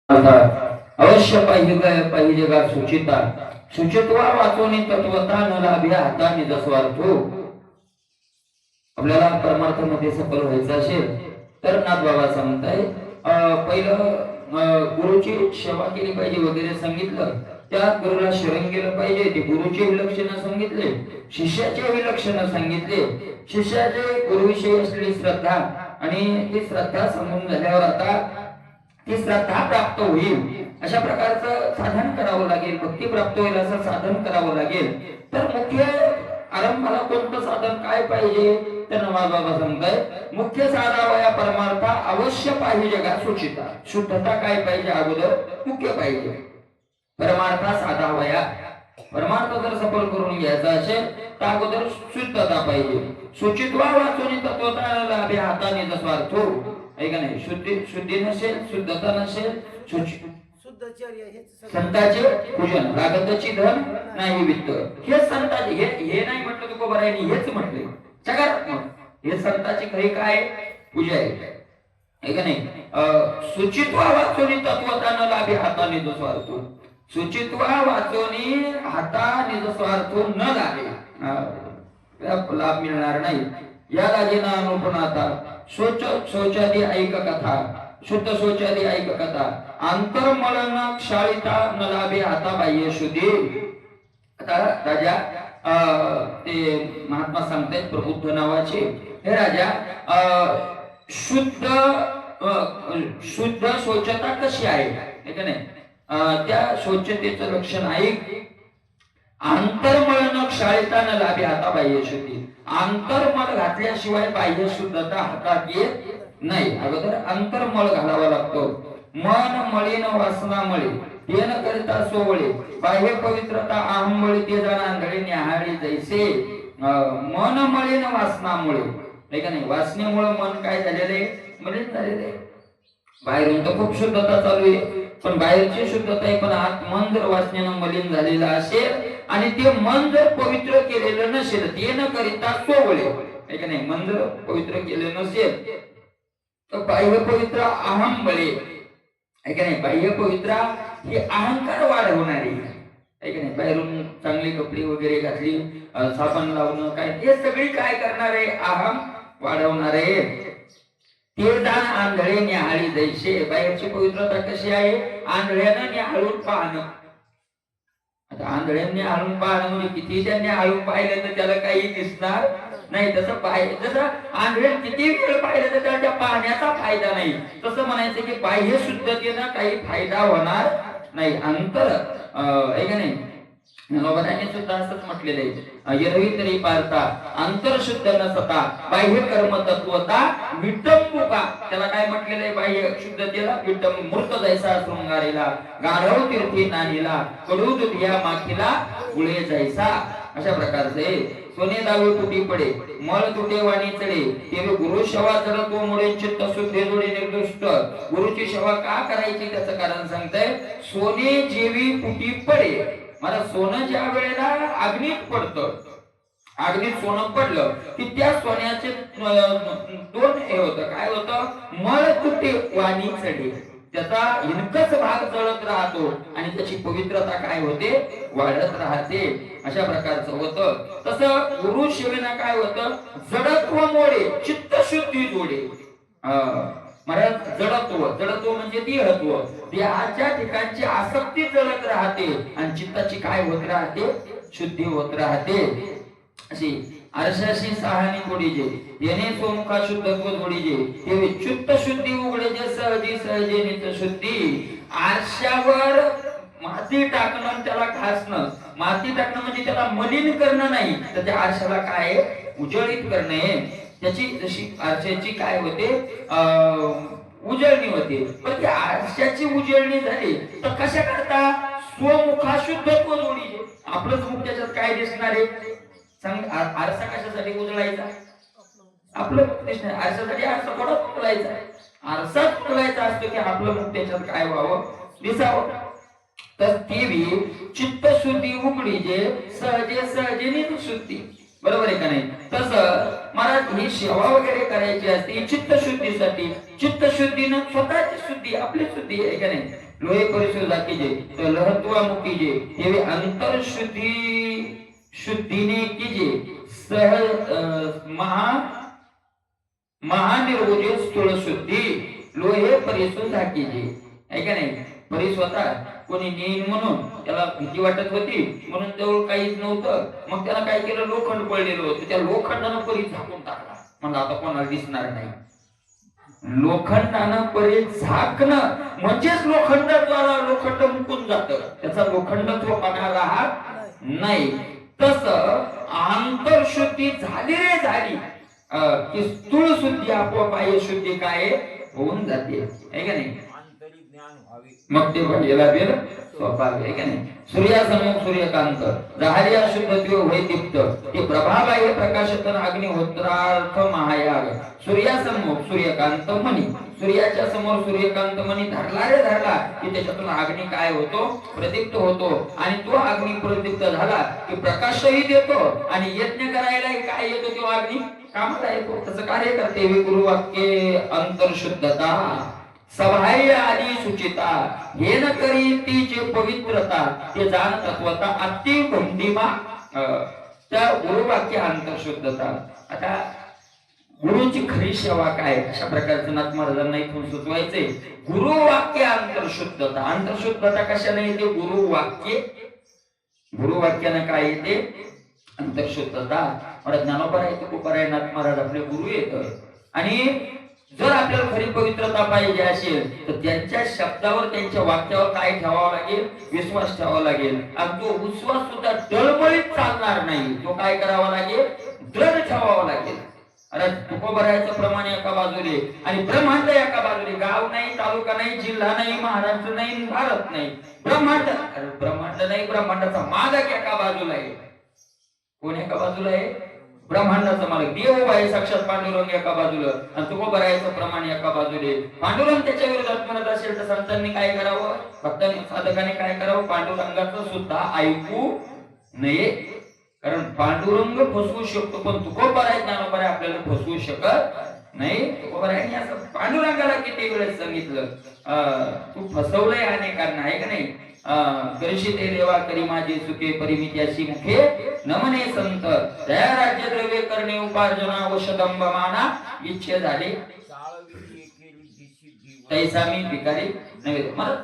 अवश्य पाहिजे का सुचिता सुचित्वा वाचोनी तत्वता न लाभे हाता निजस्वार्थो. आपल्याला परमार्थामध्ये सफल व्हायचं असेल तर नाथ बाबा सांगताय पहिलं गुरुची सेवा केली पाहिजे वगैरे सांगितलं. त्या गुरुला शरण गेलं पाहिजे. ते गुरुचे विलक्षण सांगितले, शिष्याचे विलक्षण सांगितले. शिष्याचे गुरुविषयी असलेली श्रद्धा आणि ती श्रद्धा समजून झाल्यावर आता ती श्रद्धा प्राप्त होईल अशा प्रकारचं साधन करावं लागेल. भक्ती प्राप्त होईल असं साधन करावं लागेल. तर मुख्य आरंभाला कोणतं साधन काय पाहिजे तर नवाब बाबा सांगताय मुख्य साधावया परमार्था अवश्य पाहिजे का सुचिता. शुद्धता काय पाहिजे अगोदर मुख्य पाहिजे. परमार्था साधावया परमार्थ जर सफल करून घ्यायचा असेल तर अगोदर शुद्धता पाहिजे. शुचित्वा वाचून तत्वता लाभे हाता निजस्वार्थो. आहे का नाही. शुद्धी नसेल, शुद्धता नसेल, संताचे पूजन लागतची धन नाही वित्त. हे संताचे हे नाही म्हटलं तुकोबारायांनी, हेच म्हटले सकारात्मक. हे संताची खरी काय पूजा आहे का नाही. सुचित्वा वाचोनी तत्वता न लाभे हाता निजस्वार्थो. सुचित्वा वाचोनी हाता निजस्वार्थो न लाभे, लाभ मिळणार नाही. या लागेना अनुपनाता शौचादी ऐक कथा शुद्ध शौचादी ऐक कथा अंतर्मलन क्षाळिता न लाभे हाता बाह्य शुद्धी. आता राजा ते महात्मा सांगतायत प्रबुद्ध नावाचे, हे राजा शुद्ध शौचता कशी आहे का नाही. त्या शौचतेचं लक्षण ऐक. अंतर्मलन क्षाळिता न लाभे हाता बाह्य शुद्धी. अंतर्मल घातल्याशिवाय बाह्य शुद्धता हातात येत नाही. अगोदर अंतर्मल घालावा लागतो. मन मळीन वासना मळी ते न करिता सोवळे बाह्य पवित्रता अहम मळी ते जाण आंधळे न्याहाळी जैसे. मन मळीन वासनामुळे नाही का नाही. वासनेमुळे मन काय झालेले मलिन झालेले. बाहेरून तर खूप शुद्धता चालू आहे पण बाहेरची शुद्धता आहे पण आत मन जर वासनेनं मलिन झालेलं असेल आणि ते मन जर पवित्र केलेलं नसेल ते न करिता सोवळे आहे का नाही. मन जर पवित्र केलेलं नसेल तर बाह्य पवित्र अहम बळे आहे का नाही. बाह्य पवित्र ही अहंकार वाढवणारी आहे का नाही. बाहेरून चांगले कपडे वगैरे घातली, साबण लावणं काय हे सगळी काय करणार आहे अहम वाढवणार आहे. ते दान आंधळे न्याहाळी जैसे. बाहेरची पवित्रता कशी आहे आंधळ्यानं न्याहाळून पाहणं. आता आंधळ्यांनी हाळून पाहणं म्हणजे किती त्यांनी हाळून पाहिलं तर त्याला काही दिसणार नाही. तसं जसं आंधळे किती वेळ पाहिलं तर त्याच्या पाहण्याचा फायदा नाही. तसं म्हणायचं की बाह्य शुद्धतेनं काही फायदा होणार नाही. अंतर आहे का नाही. नवराने सुद्धा असंच म्हटलेलं आहे. यरवी तरी पारता अंतर शुद्ध नसता बाह्य कर्म तत्वता विटंबुका. त्याला काय म्हटलेलं आहे बाह्य शुद्धतेला विटंब. मूर्त जैसा शृंगारेला गाढव तीर्थी नानीला कडू दुधिया माखीला गुळे जैसा. अशा प्रकारचे सोने दावे तुटी पडे मळ तुटे वाणी चढे तेव्हा गुरु सेवा जर तो मुळे चित्त शुद्धे जोडे निर्दुष्ट. गुरुची सेवा का करायची त्याचं कारण सांगताय. सोने जेवी तुटी पडे. मला सोनं ज्या वेळेला अग्नीत पडतं, अग्नीत सोनं पडलं की त्या सोन्याचे दोन हे होतं. काय होतं मळ तुटे वाणी चढे. त्याचा हिनकस भाग जळत राहतो आणि त्याची पवित्रता काय होते वाढत राहते. अशा प्रकारचं होतं. तसं गुरु सेवेना काय होतं जडत्व मोडे चित्त शुद्धी जोडे. महाराज जडत्व म्हणजे देहत्व. देहाच्या ठिकाणची आसक्ती जळत राहते आणि चित्ताची काय होत राहते शुद्धी होत राहते. अशी आरशाशी सहानी जोडीजे येणे सोमुखा शुद्धत्व जोडीजे ते विच्युत शुद्धी उघडे जे सहजी सहजेनीच शुद्धी. आरशावर माती टाकणं त्याला घासणं. माती टाकणं म्हणजे त्याला मलिन करणं नाही तर त्या आरशाला काय उजळीत करणे. त्याची जशी आरशाची काय होते उजळणी होते. पण त्या आरशाची उजळणी झाली तर कशा करता स्वमुखा शुद्धत्व जोडीजे. आपलंच मुख त्याच्यात काय दिसणार आहे सांग. आरसा कशासाठी उजळायचा आपलं मुख दिसणार. आरशासाठी आरसा कोणाच उजळायचा आरसाच उजळायचा असतो की आपलं मुख त्याच्यात काय व्हावं दिसावं. तर ती चित्त शुद्धी उघडी जे सहजे सहजेने शुद्धी. बरोबर आहे का नाही? तसं मला ही सेवा वगैरे करायची असते चित्तशुद्धीसाठी. चित्तशुद्धीनं स्वतःची शुद्धी, आपली शुद्धी आहे का नाही? लोहे परिशोधा कीजे तो लहत्वामुखी जे हे अंतर शुद्धीने कीजे सह महानिर्वोजे स्थूल शुद्धी लोहे परिशोधा कीजे, आहे का नाही? परिस्वता कोणी नेईन म्हणून त्याला भीती वाटत होती, म्हणून जवळ काहीच नव्हतं. मग त्याला काय केलं, लोखंड पडलेलं होतं, त्या लोखंडानं परी झाकून टाकला. म्हणलं आता कोणाला दिसणार नाही. लोखंडानं परी झाकणं म्हणजेच लोखंडाद्वारा लोखंड मुकून जातं, त्याचा लोखंडत्वपणा राहत नाही. तसं आंतरशुद्धी झाली रे झाली की स्थूळ शुद्धी आपोआप बाह्य शुद्धी काय होऊन जाते, आहे का नाही? मग ते भरलेला बेल स्वभाव आहे का नाही? सूर्यासमोर सूर्यकांत जहारिया शुद्ध दिव वै दीप्त ते प्रभाबाह्य प्रकाशतन अग्निहोत्रार्थ महायाग. सूर्यासमोर सूर्यकांत मणी, सूर्याच्या समोर सूर्यकांत मणी धरला रे धरला की त्याच्यातून अग्नी काय होतो, प्रदीप्त होतो. आणि तो अग्नी प्रदीप्त झाला की प्रकाशही देतो आणि यज्ञ करायला काय येतो, तो अग्नी कामाला येतो, त्याचं कार्य करते. गुरुवाक्ये अंतर्शुद्धता सबाह्य आदी सुचिता हे न करी ती जे पवित्रता ते जाण तत्वता अति भंडीमा त्या गुरुवाक्य अंतर्शुद्धता. आता गुरुची खरी सेवा काय, अशा प्रकारचं नाथ महाराजांना इथून सुचवायचे. गुरुवाक्य अंतर्शुद्धता. अंतर्शुद्धता कशाने येते? गुरुवाक्य. गुरुवाक्यानं काय येते? अंतर्शुद्धता. मला ज्ञानोबा आहे, तुकोबा नाथ महाराज आपले गुरु येत. आणि जर आपल्याला खरी पवित्रता पाहिजे असेल तर त्यांच्या शब्दावर, त्यांच्या वाक्यावर काय ठेवावं लागेल? विश्वास ठेवावा लागेल. आणि तो विश्वास सुद्धा डळमळीत चालणार नाही, तो काय करावा लागेल? दृढ ठेवावा लागेल. अरे तुकोबरायाचं प्रमाण एका बाजूने आणि ब्रह्मांड एका बाजूने. गाव नाही, तालुका नाही, जिल्हा नाही, महाराष्ट्र नाही, भारत नाही, ब्रह्मांड. अरे ब्रह्मांड नाही, ब्रह्मांडाचा मालक एका बाजूला आहे. कोण एका बाजूला आहे? ब्रह्मांडाचा मालक देव आहे, साक्षात पांडुरंग एका बाजूला आणि तुकोबरायाचं प्रमाण एका बाजूने. पांडुरंग त्याच्या विरोधात म्हणत असेल तर संतांनी काय करावं? भक्तांनी, साधकांनी काय करावं? पांडुरंगाचं सुद्धा ऐकू नये. कारण पांडुरंग फसवू शकतो पण तुकोबराय, ज्ञानोबराय आपल्याला फसवू शकत नाही. तुकोबरायांनी असं पांडुरंगाला किती वेळेस सांगितलं, तू फसवलंय अनेकांना, आहे का नाही? करिष्ये देवा करी माझे सुखे परिमित्याशी मुखे नमने संत त्या राज्य द्रव्य करणे उपार्जना वशदंब माना इच्छे झाले तैसा मी भिकारी नव्हे. मला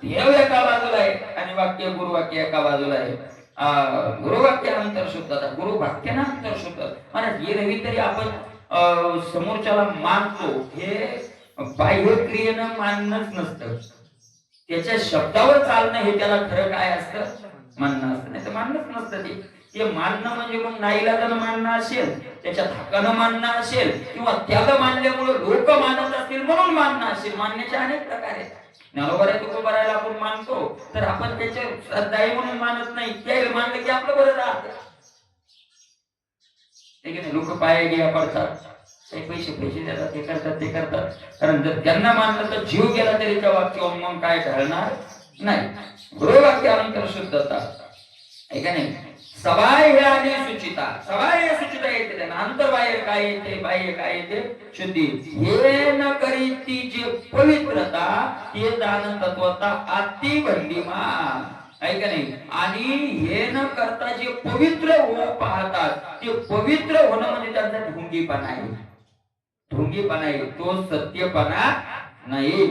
देव एका बाजूला आहे आणि वाक्य गुरुवाक्य एका बाजूला आहे. गुरुवाक्य अंतर्शुद्धता, गुरुवाक्यानं अंतर्शुद्ध. मला हे नव्हे तरी आपण समोरच्याला मानतो, हे बाह्य क्रियेनं मानणंच नसतं, त्याच्या शब्दावर चालणं हे त्याला खरं काय असतं? मानणं असतं. नाही तर मानणंच नसतं. ते मानणं म्हणजे मग नाईलाजानं मानणं असेल, त्याच्या धाकानं मानणं असेल, किंवा त्याला मानल्यामुळे लोक मानत असतील म्हणून मानणं असेल. मानण्याचे अनेक प्रकार आहेत. ज्ञानोबराय तुकोबरायला आपण मानतो तर आपण त्याचे श्रद्धाही म्हणून मानत नाही, त्याला मानलं की आपलं बरं राहतं. लोक पाया घ्या पडतात, पैसे देतात, ते करतात. कारण जर त्यांना मानलं तर जीव गेला तरी त्या वाक्यावर मग काय ढळणार नाही. गुरुवाक्य अंतर्शुद्धता, आहे का नाही? सबाह्य आणि सुचिता. सबाह्य सुचिता येते त्यांना, अंतर्बाह्य काय येते, बाह्य काय येते? शुद्धी. हे न करी ती जे पवित्रता ते जाण तत्वता अति भंडीमा, आहे का नाही? आणि हे न करता जे पवित्र होऊ पाहतात ते पवित्र होणं म्हणजे त्यांचा ढोंगीपणा आहे. ढोंगीपणा आहे, तो सत्यपणा नाही.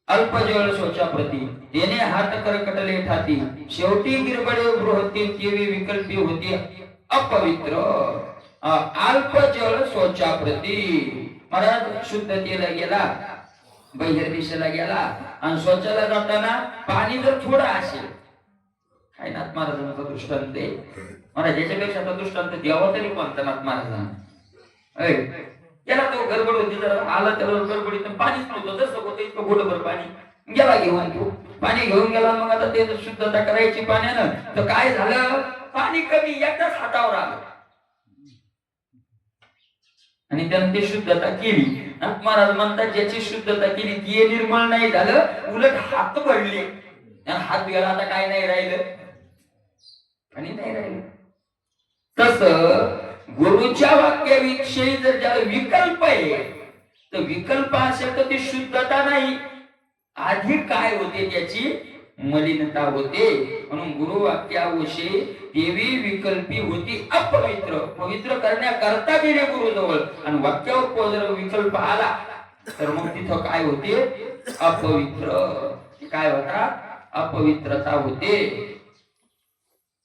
अल्पजळ शोचाप्रती तेने हात करकटले ठाती शेवटी गिरबडे बृहती तेवी विकल्पी होती अपवित्र. अल्पजळ शोचाप्रती महाराज शुद्धतेला गेला, बाहेर दिशेला गेला आणि शौचाला जाताना पाणी जर थोडं असेल, काय नाथ महाराजांचा दृष्टांत आहे. महाराज याच्यापेक्षा आता दृष्टांत द्यावा तरी कोणता नाथ महाराजांना? त्याला तो गडबड होती, जर आला त्याला गडबडीत पाणीच नव्हतं, जसं होतं इतकं घोडभर पाणी गेला घेऊन. तो पाणी घेऊन गेला. मग आता ते शुद्धता करायची पाण्यानं, तर काय झालं? पाणी कमी एकदाच हातावर आलं आणि त्यानं ते शुद्धता केली. नाथ महाराज म्हणतात ज्याची शुद्धता केली ती निर्मळ नाही झालं, उलट हात पडले. हात गेला, आता काय नाही राहिलं, आणि नाही राहिलं. तस गुरुच्या वाक्याविषयी जर ज्याला विकल्प आहे, तर विकल्प असेल तर ती शुद्धता नाही, आधी काय होते त्याची मलिनता होते. म्हणून गुरुवाक्याविषयी देवी विकल्पी होती अपवित्र, पवित्र करण्याकरता गेले गुरुजवळ, आणि वाक्यावर जर विकल्प आला तर मग तिथं काय होते, अपवित्र. काय होता, अपवित्रता होते.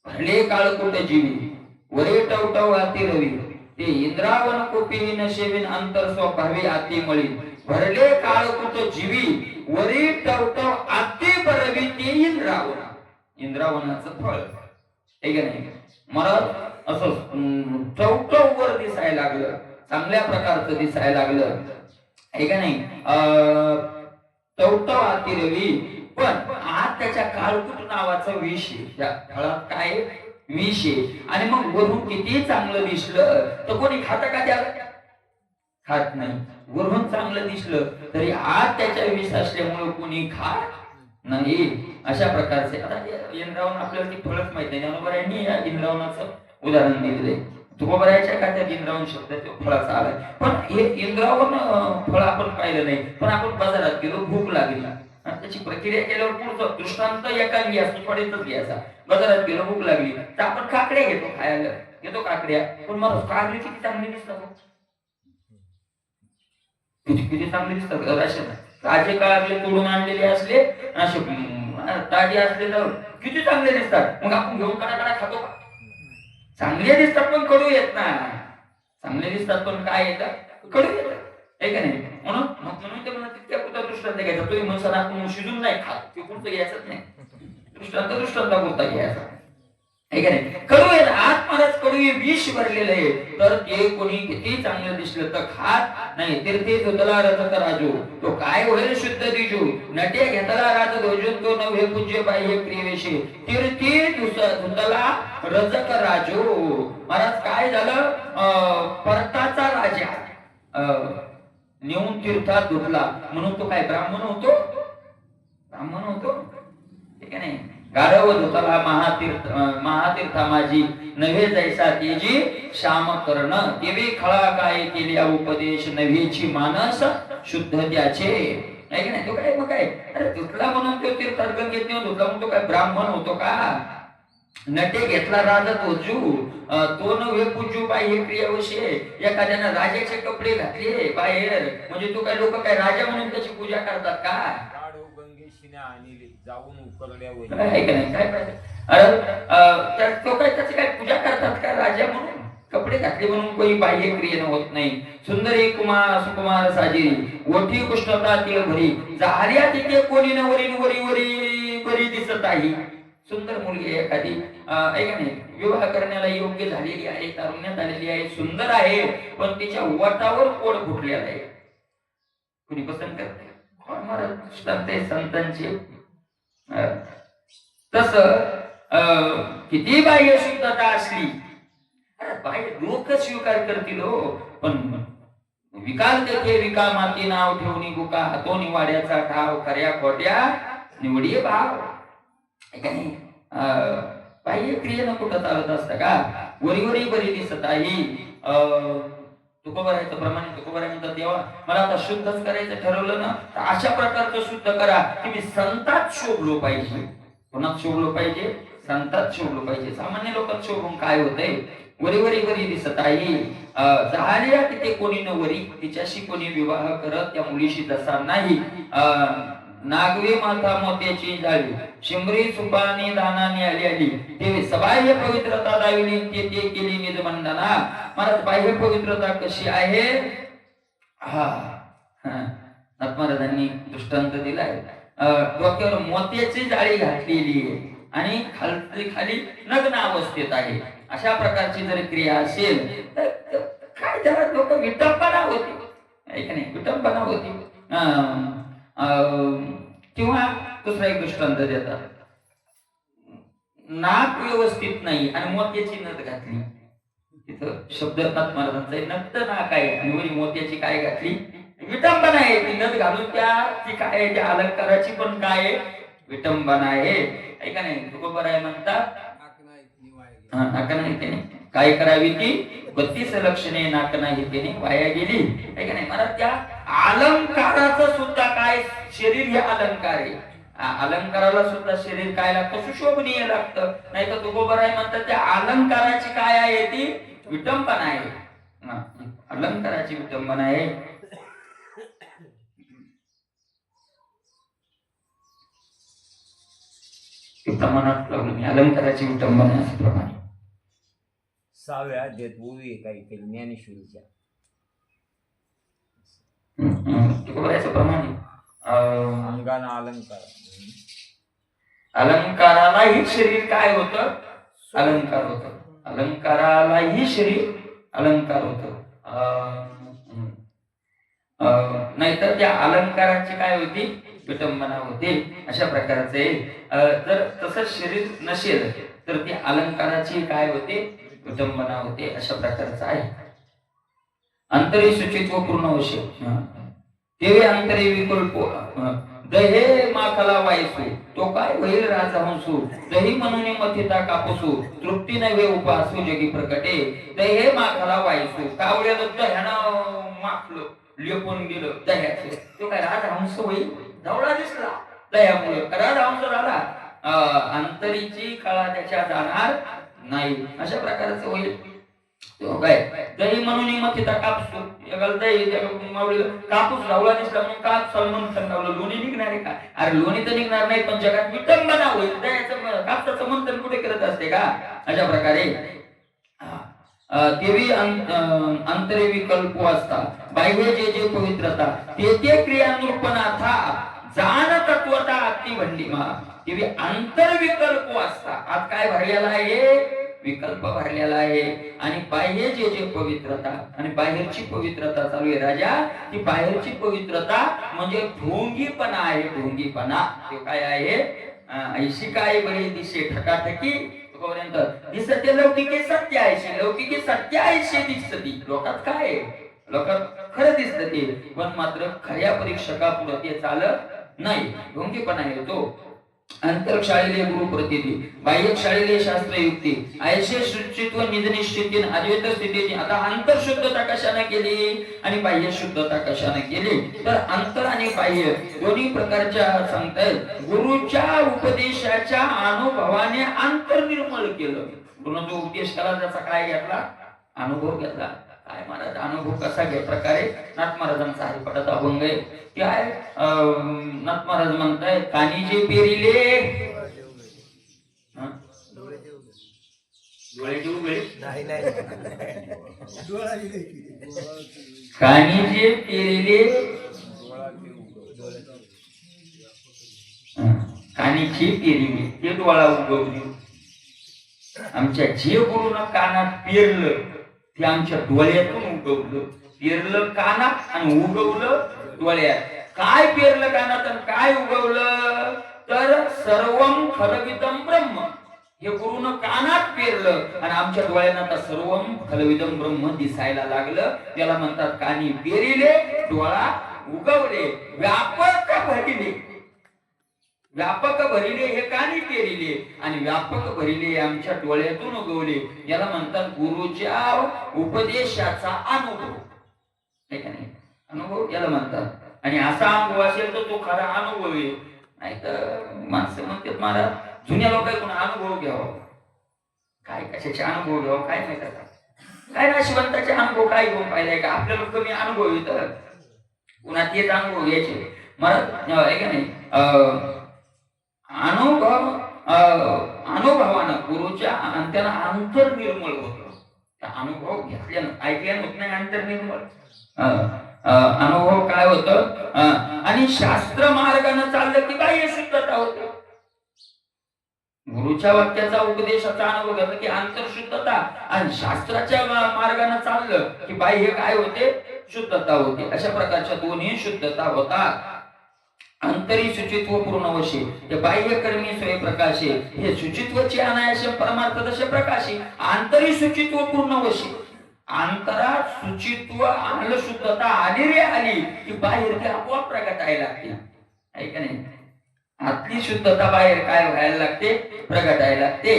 भरले काळकुट जीवी वरे टवटव आती रवी, ते इंद्रावन कोपिन शेविन अंतर स्वभावे आती मळी. भरले काळकुट जीवी वरी टवटव आती बरवी, ते इंद्रावन, इंद्रावनाचं फळ आहे का नाही. मला असं टवटव वर दिसायला लागलं, चांगल्या प्रकारचं दिसायला लागलं आहे का नाही. टवटव आती रवी, पण आज त्याच्या काळकुट नावाचं विष आहे, त्या फळात काय विष आहे. आणि मग वरून किती चांगलं दिसलं तर कोणी खाता का त्याला, खात नाही. वरून चांगलं दिसलं तरी आज त्याच्या विष असल्यामुळे कोणी खात नाही. अशा प्रकारचे आता इंद्रावन आपल्याला ती फळच माहित नाही, त्यामुळे यांनी या इंद्रावनाचं उदाहरण दिलेलं आहे. तुकोबरायच्या का त्या इंद्रावन शब्द फळाचा आलाय, पण हे इंद्रावन फळ आपण पाहिलं नाही. पण आपण बाजारात गेलो, भूक लागली, त्याची प्रक्रिया केल्यावर पुढचं दृष्टांत एकांगी असतो, थोडीच घ्यायचा. बाजारात गेलो, भूक लागली तर आपण काकड्या घेतो, खायला घेतो काकड्या, पण मला काकडी किती चांगली दिसतात, किती किती चांगली दिसतात. असे ताजे काढले, तोडून आणलेले असले, असे ताजे असले तर किती चांगले दिसतात. मग आपण घेऊन काढा खातो का, चांगले दिसतात पण कडू येत ना, चांगले दिसतात पण काय येतात, कडू येतात, आहे का नाही. म्हणून ते म्हणा तितक्या पुरता दृष्टांत घ्यायचा. तुम्ही म्हणसाल आपण शिजून नाही खात, ते पुढचं घ्यायचंच नाही, दृष्टांता पुरता घ्यायचा, आहे का नाही. कडू आहे, आत्मरस कडू विष भरलेलं आहे, तर ते कोणी किती चांगलं दिसलं तर खात नाही. तीर्थे धुतला रथक राजू, तो काय होईल शुद्ध दिजू, नटे घेतला राज ध्वजून, तो नव्हे पूज्य बाह्य प्रियवेशी. तीर्थे धुतला रजक राजू, महाराज काय झालं, परताचा राजा नेऊन तीर्थात धुतला, म्हणून तो काय ब्राह्मण होतो, ब्राह्मण होतो, ठीक आहे नाही. गाढव धुतला महातीर्था माझी, नव्हे जैसा तेजी श्याम कर्ण, देवी खळा काय केल्या उपदेश, नव्हेची मानस शुद्ध त्याचे, आहे की नाही. तो काय मग काय, अरे धुतला म्हणून तो तीर्थात गंगेत नेऊन धुतला म्हणून तो काय ब्राह्मण होतो का. नटे घेतला राजा तोजू, तो नव्हे पूजू बाह्य क्रियावशे. एखाद्यानं राजाचे कपडे घातले बाहेर, म्हणजे तो काय लोक काय राजा म्हणून त्याची पूजा करतात का, जाऊन उकरल्यावर अरे तो काय त्याची काय पूजा करतात का, राजा म्हणून कपडे घातले म्हणून कोणी बाह्य क्रियेनं होत नाही. सुंदरी कुमार सुकुमार साजिरी, ओठी कुष्ठता तिळ भरी, झाल्या तिथे कोणी न वरी वरी वरी बरी दिसत आहे. सुंदर मुलगी एखादी, ऐका नाही, विवाह करण्याला योग्य झालेली आहे, तारुण्यात आलेली आहे, सुंदर आहे, पण तिच्या वटावर पोट फुटलेला आहे, कुणी पसंत करते संतांचे. तस किती बाह्य शुद्धता असली, बाह्य लोक स्वीकार करतील हो, पण विकाल तेथे विका माती नाव ठेवणी गुका, हातोनी वाड्याचा ठाव, खऱ्या खोट्या निवडी भाव. बाह्य क्रियेनं कुठं चालत असतं का, वरी बरी दिसत आहे. तुकोबारायचं प्रमाणे तुकोबाराय म्हणतात, देवा मला आता शुद्धच करायचं ठरवलं ना, तर अशा प्रकारचं शुद्ध करा की मी संतात शोभलो पाहिजे. कोणात शोभलो पाहिजे, संतात शोभलो पाहिजे. सामान्य लोकात शोभून काय होतंय, वरी दिसत आहे. झाल्या तिथे कोणी न वरी, तिच्याशी कोणी विवाह करत त्या मुलीशी जसा नाही. नागवे माथा मोत्याची जाळी, शिमरी सुपानी दानाने आली, ते सबाह्य पवित्रता दाविली, ते केली निज मंडना. महाराज बाह्य पवित्रता कशी आहे, हा महाराजांनी दृष्टांत दिलाय. डोक्यावर मोत्याची जाळी घातलेली आहे आणि खाली नग्न अवस्थेत आहे. अशा प्रकारची जर क्रिया असेल तर काय त्याला लोक विटंबना होती, ऐक नाही, विटंबना होती. किंवा दुसरा एक दृष्टांत देतात, नाक व्यवस्थित नाही आणि मोत्याची नथ घातली, तिथं शब्द महाराजांचा नक्त नाक आहे आणि वरी मोत्याची काय घातली, विटंबना आहे. ती नथ घालून ती काय आहे, त्या अलंकाराची पण काय विटंबना आहे, ऐका नाही. तुकोबाराय म्हणतात नाका नाही त्याने काय करावी ती 32 लक्षणे नाक नाही त्याने वाया गेली आहे का नाही. मला त्या अलंकाराचं सुद्धा काय, शरीर हे अलंकार आहे. अलंकाराला सुद्धा शरीर काय लागतं, सुशोभनीय लागतं. नाही तर तुकोबर आहे म्हणतात त्या अलंकाराची काय आहे ती विटंबना आहे. अलंकाराची विटंबना आहे. प्रमाणात अलंकाराची विटंबना असल्याप्रमाणे 6व्या अध्यायात ओवी काही केली ज्ञानेश्वरीच्या प्रमाणे अंगाना अलंकार. अलंकारालाही शरीर काय होतं, अलंकार होत. अलंकारालाही शरीर अलंकार होत. नाहीतर त्या अलंकाराची काय होती विटंबना होते. अशा प्रकारचे जर तसं शरीर नसेल तर ती अलंकाराची काय होते विटंबना होते. अशा प्रकारचं आहे. अंतरी सुचित्व पूर्ण होशे तेवे अंतरी विकल्प दहे माखला वायसू तो काय होईल राजा हंसू दही म्हणून मथिता कापूसू तृप्ती नव्हे उपासू जगी प्रकटे दहे माखला वायसू कावड्याला दह्यानं माखलं लिपून गेलं दह्याचं तो काय राजा हंस होईल, धावळा दिसला दह्यामुळे राजा हंस झाला. अंतरीची कळा त्याच्या जाणार नाही. अशा प्रकारचं होईल. काय दही म्हणून मथिता कापूस दही कापूस धावला दिसला म्हणून कापसाला मंथन लावलं. लोणी निघणार आहे का? अरे लोणी तर निघणार नाही, पण जगात विटंबना होईल. दह्याचं कापसाचं मंथन कुठे करत असते का? अशा प्रकारे तेवी अंतरे विकल्प असता बाह्य जे जे पवित्रता ते क्रिया नृपनाथा जाण तत्वता अति भंडीमा तेवी अंतर विकल्प असता. आज काय भरलेला आहे विकल्प भरलेला आहे. आणि बाह्य जे जे पवित्रता आणि बाहेरची पवित्रता चालू आहे राजा. ती बाहेरची पवित्रता म्हणजे ढोंगीपणा आहे. ढोंगीपणा ते काय आहे ऐशी काय बळी दिसे ठकाठकी दिसते लौकिके सत्य ऐशी लौकिके सत्य ऐशी दिसती. लोकात काय लोकात खरं दिसत ते, पण मात्र खऱ्या परीक्षका पुढे ते चालत नाही. ढोंगीपणा आहे तो. अंतरशाळेले गुरु प्रतिती बाह्य शाळेले शास्त्र युक्ती ऐशे शुचित्व निधनिश्चिती अद्वैत स्थितीची. आता अंतर शुद्धता कशाने केली आणि बाह्य शुद्धता कशाने केली तर अंतर आणि बाह्य दोन्ही प्रकारच्या सांगतायत. गुरुच्या उपदेशाच्या अनुभवाने अंतर निर्मळ केलं. गुरुनं जो उपदेश केला त्याचा काय घेतला अनुभव घेतला. काय महाराज अनुभव कसा घ्या प्रकारे नाथ महाराजांचा हरिपाठाचा अभंग आहे. काय नाथ महाराज म्हणताय कानी जे पेरिले कानी जे पेरिले कानीची पेरिले ते डोळा उगवली. आमच्या जे गुरुनं कानात पेरलं ते आमच्या डोळ्यातून उगवलं. पेरलं कानात आणि उगवलं डोळ्यात. काय पेरलं कानात आणि काय उगवलं तर सर्वम फलविदम ब्रह्म. हे गुरुनं कानात पेरलं आणि आमच्या डोळ्यांना आता सर्वम फलविदम ब्रह्म दिसायला लागलं. त्याला म्हणतात कानी पेरिले डोळा उगवले. व्यापक भरिले व्यापक भरिले हे कानी पेरिले आणि व्यापक भरिले आमच्या डोळ्यातून उगवले. याला म्हणतात गुरुच्या उपदेशाचा अनुभव. आहे का नाही अनुभव याला म्हणतात. आणि असा अनुभव असेल तर तो खरा अनुभव आहे. नाही तर माणसं म्हणतात मला जुन्या लोकांकडून अनुभव घ्यावा. काय कशाचे अनुभव घ्यावा काय नाही करतात. काय नाशिवंताचे अनुभव काय घेऊन पाहिलाय का? आपल्याला कमी अनुभव येतात पुन्हा तेच अनुभव घ्यायचे मला आहे का नाही. अनुभव अनुभवानं गुरुच्या त्याला अंतर निर्मळ होतं. अनुभव घेतल्यानं ऐकल्यानं होत नाही अंतर निर्मळ. अनुभव काय होतं आणि शास्त्र मार्गाने चाललं की बाह्य शुद्धता होते. गुरुच्या वाक्याचा उपदेशाचा अनुभव घेतला की अंतर शुद्धता आणि शास्त्राच्या मार्गाने चाललं की बाह्य काय होते शुद्धता होते. अशा प्रकारच्या दोन्ही शुद्धता होतात. अंतरी शुचित्व पूर्ण वशे हे बाह्य कर्मी स्वयंप्रकाशे हे शुचित्वचे अनायास परमार्थ दशे प्रकाशी. आंतरी शुचित्व पूर्ण वशे अंतरात शुचित्व आलं शुद्धता आली रे आली की बाहेर ते आपोआप प्रगटायला लागते. आहे का नाही. आतली शुद्धता बाहेर काय व्हायला लागते प्रगटायला लागते.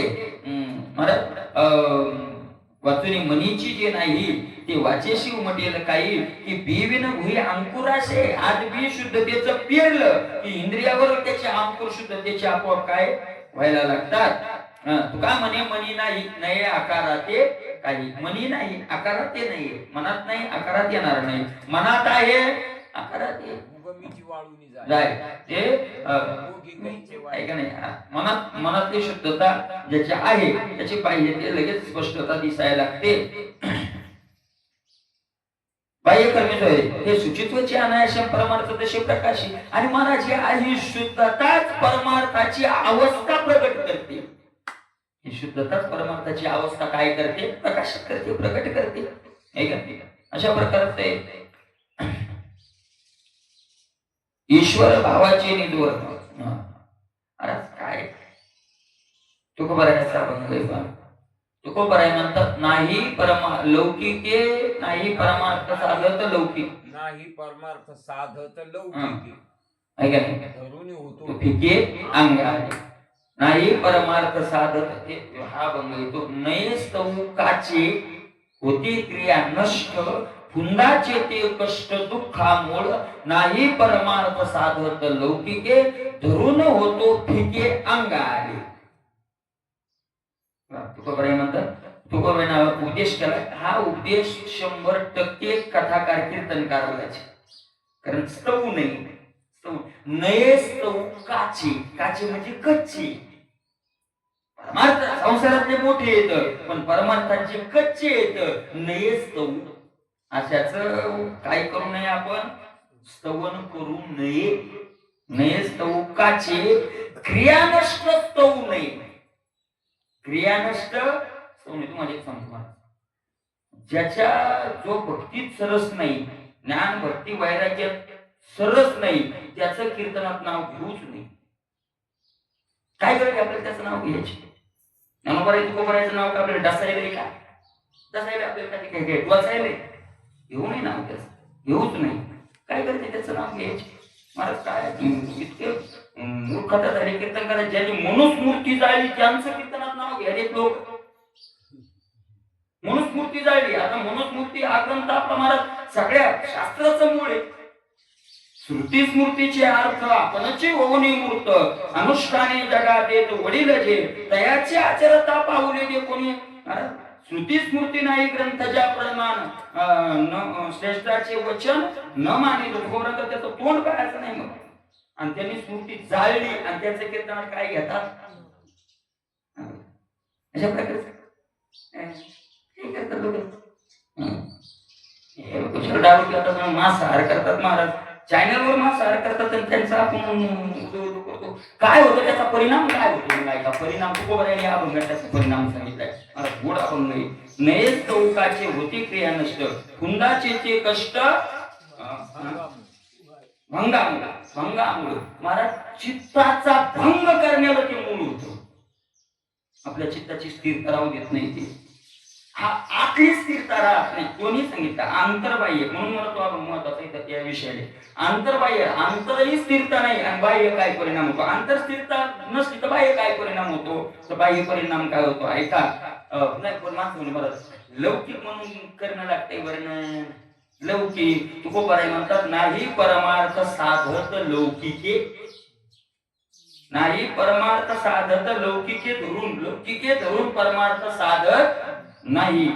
वाचुनी मनीची जे नाही ते वाचेशी उमटेल काही की बीविन भुई अंकुराशे आज बी शुद्धतेचं पेरलं की इंद्रियावर त्याचे अंकुर शुद्धतेचे आपोआप काय व्हायला लागतात. तुका म्हणे मनी नाही नये आकाराते काही मनी नाही आकारात नाहीये मनात नाही आकारात येणार नाही मनात आहे आकारात ये उगमीची वाळूनी जाय ते जाय का नाही मनातली शुद्धता ज्याची आहे त्याची पाहिजे ते लगेच स्पष्टता दिसायला लागते. बाह्य कर्मेच हे सुचित्वची अनायासम परमार्थ तसे प्रकाशी आणि मनाची आहे शुद्धताच परमार्थाची अवस्था प्रकट करते. ही शुद्धताच परमार्थाची अवस्था काय करते प्रकाशित करते प्रकट करते. अशा प्रकारचे ईश्वर भावाचे निद्वर्त अरे काय तुकोबरायचा तुकोबराय म्हणतात नाही लौकिके नाही परमार्थ साधत लौकिक नाही परमार्थ साधत लौकिक धरून होतो फिके अंगाने नाही परमार्थ साधत हा भंग येतो नैस्तौकाचे होती क्रिया नष्ट पुंदाचे ते कष्ट दुःखामूळ नाही परमार्थ साधत लौकिके धरून होतो फिके अंगाने. तुकोबराय म्हणतात तुकोबरायना उपदेश केला हा उपदेश 100% कथाकार कीर्तनकार बोलायचे कारण स्तव नाही नये स्तव काची काची म्हणजे कच्ची परमार्थ संसारातले मोठे येत पण परमार्थाचे कच्चे येत नये स्तव अशाच काय करू नये आपण स्तवन करू नये नये स्तव काची क्रिया नष्ट स्तव नये क्रिया नष्ट तुम्हाला एक सांगतो ज्याच्या जो भक्तीत सरस नाही ज्ञान भक्ती वैराग्यात सरस नाही त्याचं कीर्तनात नाव घेऊच नाही. काय करायचं आपल्याला त्याचं नाव घ्यायचे ज्ञानोबराय तुकोबरायचं नाव का आपल्याला डसायलंय का डसायला आपल्याला काय काय वाचायलंय घेऊ नाही नाव त्याचं घेऊच नाही. काय करायचं त्याचं नाव घ्यायचे महाराज काय इतके मूर्खता झाली कीर्तन करायचे ज्यांनी मनुस्मूर्ती जाळली त्यांचं कीर्तनात नाव घ्यायचे लोक मनुस्मूर्ती जाळली. आता मनुस्मूर्ती हा ग्रंथ आपला महाराज सगळ्या शास्त्राचं मूळ आहे. श्रुती स्मृतीचे अर्थ आपणची होऊनी मूर्त अनुष्ठाने जगात येत वडील जे तयाचे आचरता पाहुले जे कोणी श्रुती स्मृती नाही ग्रंथाच्या प्रमाण श्रेष्ठाचे वचन न मानी तुकोबराय त्याचं तोंड करायचं नाही मग आणि त्यांनी स्मृती जाळली आणि त्याचं कीर्तनात काय घेतात अशा प्रकारचे दारू पितात मांसाहार करतात महाराज चॅनलवर मांसाहार करतात आणि त्यांचा आपण काय होतं त्याचा परिणाम काय होतो का परिणाम तुकोबरायने अभंगात त्याचा परिणाम सांगितलाय. गोड अभंग नये चौकाचे होती क्रिया नष्ट कुंदाचे ते कष्ट भंगामुळे महाराज चित्ताचा भंग करण्याला ते मूळ होतं. आपल्या चित्ताची स्थिरता राहू देत नाही ते हा आतली स्थिरता राहत नाही. कोणी सांगितलं आंतरबाह्य म्हणून मला तो आपण महत्वाचा इथं या विषयाने आंतरबाह्य आंतरही स्थिरता नाही आणि बाह्य काय परिणाम होतो आंतर स्थिरता नसली तर बाह्य काय परिणाम होतो तर बाह्य परिणाम काय होतो ऐका नाही पण माणसं म्हणे मला लौकिक म्हणून करणं लागतंय वर्णन लौकिक तुकोबराय म्हणतात नाही परमार्थ साधत लौकिके नाही परमार्थ साधत लौकिके धरून परमार्थ साधत नाही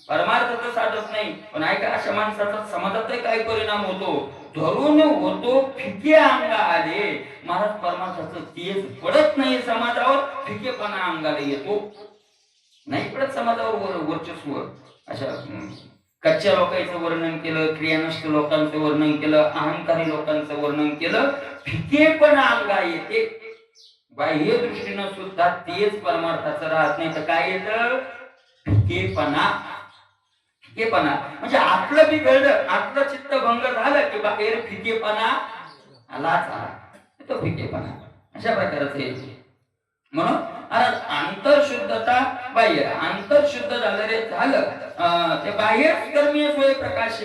परमार्थ तर साधत नाही पण ऐका अशा माणसाचा समाजात काय परिणाम होतो धरून होतो फिके अंगा आले. महाराज परमार्थाचं तेज पडत नाही समाजावर फिकेपणा अंगाला येतो नाही पडत समाजावर वर्चस्व. अशा कच्च्या लोकांचं वर्णन केलं क्रियानष्ट लोकांचं वर्णन केलं अहंकारी लोकांचं वर्णन केलं फिकेपणा अंगा येते. बाह्य दृष्टीनं सुद्धा तेज परमार्थाचं राहत नाही तर काय येतं फिकेपणा म्हणजे आतलं बिघडलं आतलं चित्त भंग झालं की बाहेर फिकेपणा आलाच आला तो फिकेपणा अशा प्रकारचे. म्हणून आंतरशुद्धता बाह्य आंतरशुद्ध झालं ते बाह्य कर्मीय सोय प्रकाश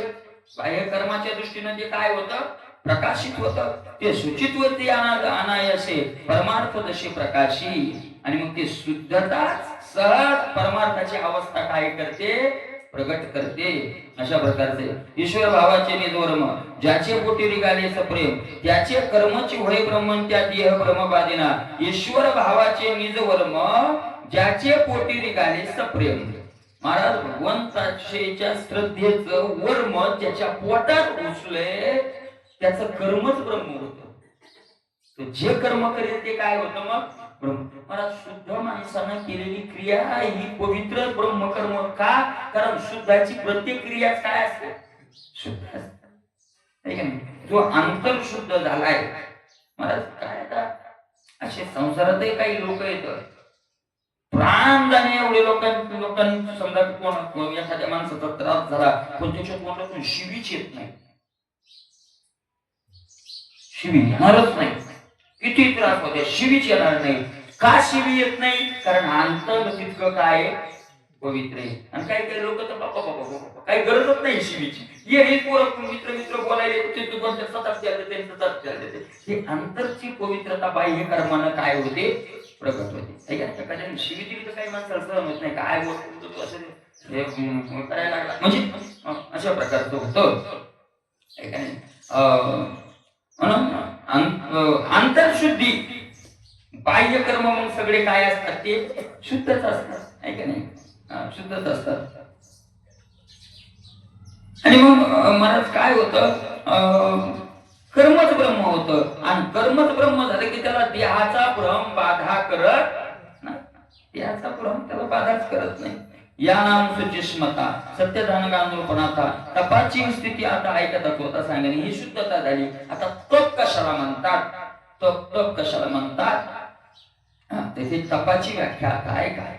बाह्य कर्माच्या दृष्टीनं जे काय होतं प्रकाशित होतं ते शुचित्वते अनायसे परमार्थ जसे प्रकाशी. आणि मग ते शुद्धता सहज परमार्थाची अवस्था काय करते, प्रगट करते. अशा प्रकारचे ईश्वर भावाचे निजवर्म ज्याचे पोटी रिगाले सप्रेम त्याचे कर्मची होय ब्रह्मन त्या देह ब्रह्मबादिना. ईश्वर भावाचे निजवर्म ज्याचे पोटी रिगाले सप्रेम. महाराज भगवंताच्या श्रद्धेचं वर्म ज्याच्या पोटात घुसले त्याचं कर्मच ब्रह्म होत. जे कर्म करेल ते काय होतं मग ब्रह्म. महाराज शुद्ध माणसानं केलेली क्रिया ही पवित्र ब्रह्मकर्म का, कारण शुद्धाची प्रत्येक क्रिया काय असते, शुद्ध असते. जो अंतर शुद्ध झालाय महाराज काय आता असे संसारातही काही लोक येतात प्राण जाणे एवढे लोकांना समजा कोण एखाद्या माणसाचा त्रास झाला पण त्याच्या तोंडातून शिवीच येत नाही, शिवी येणारच नाही. किती त्रास होते शिवीच येणार नाही. का शिवी येत नाही, कारण अंतर तितकं काय पवित्र आहे. आणि काही काही लोक तर बाबा बाबा बाबा काही गरजच नाही शिवीची. ये हे मित्र मित्र बोलायला हे अंतरची पवित्रता बाह्य कर्मानं काय होते, प्रगट होते. एखाद्याने शिवी दिली तर काही माणसाला सहन होत नाही, काय बोलतो असं करायला लागला म्हणजे अशा प्रकारचं होतं. अंतरशुद्धी बाह्य कर्म मग सगळे काय असतात ते शुद्धच असतात, आहे का नाही, शुद्धच असतात. आणि मग महाराज काय होतं, कर्मच ब्रह्म होतं. आणि कर्मच ब्रह्म झालं की त्याला देहाचा भ्रम बाधा करत नाही, देहाचा भ्रम त्याला बाधाच करत नाही. या नाम सुचिस्मता सत्यधान गांधूपणाता तपाची स्थिती आता ऐकत होता सांगणे ही शुद्धता झाली. आता तप कशाला म्हणतात, तप कशाला म्हणतात, त्याची तपाची व्याख्या काय काय.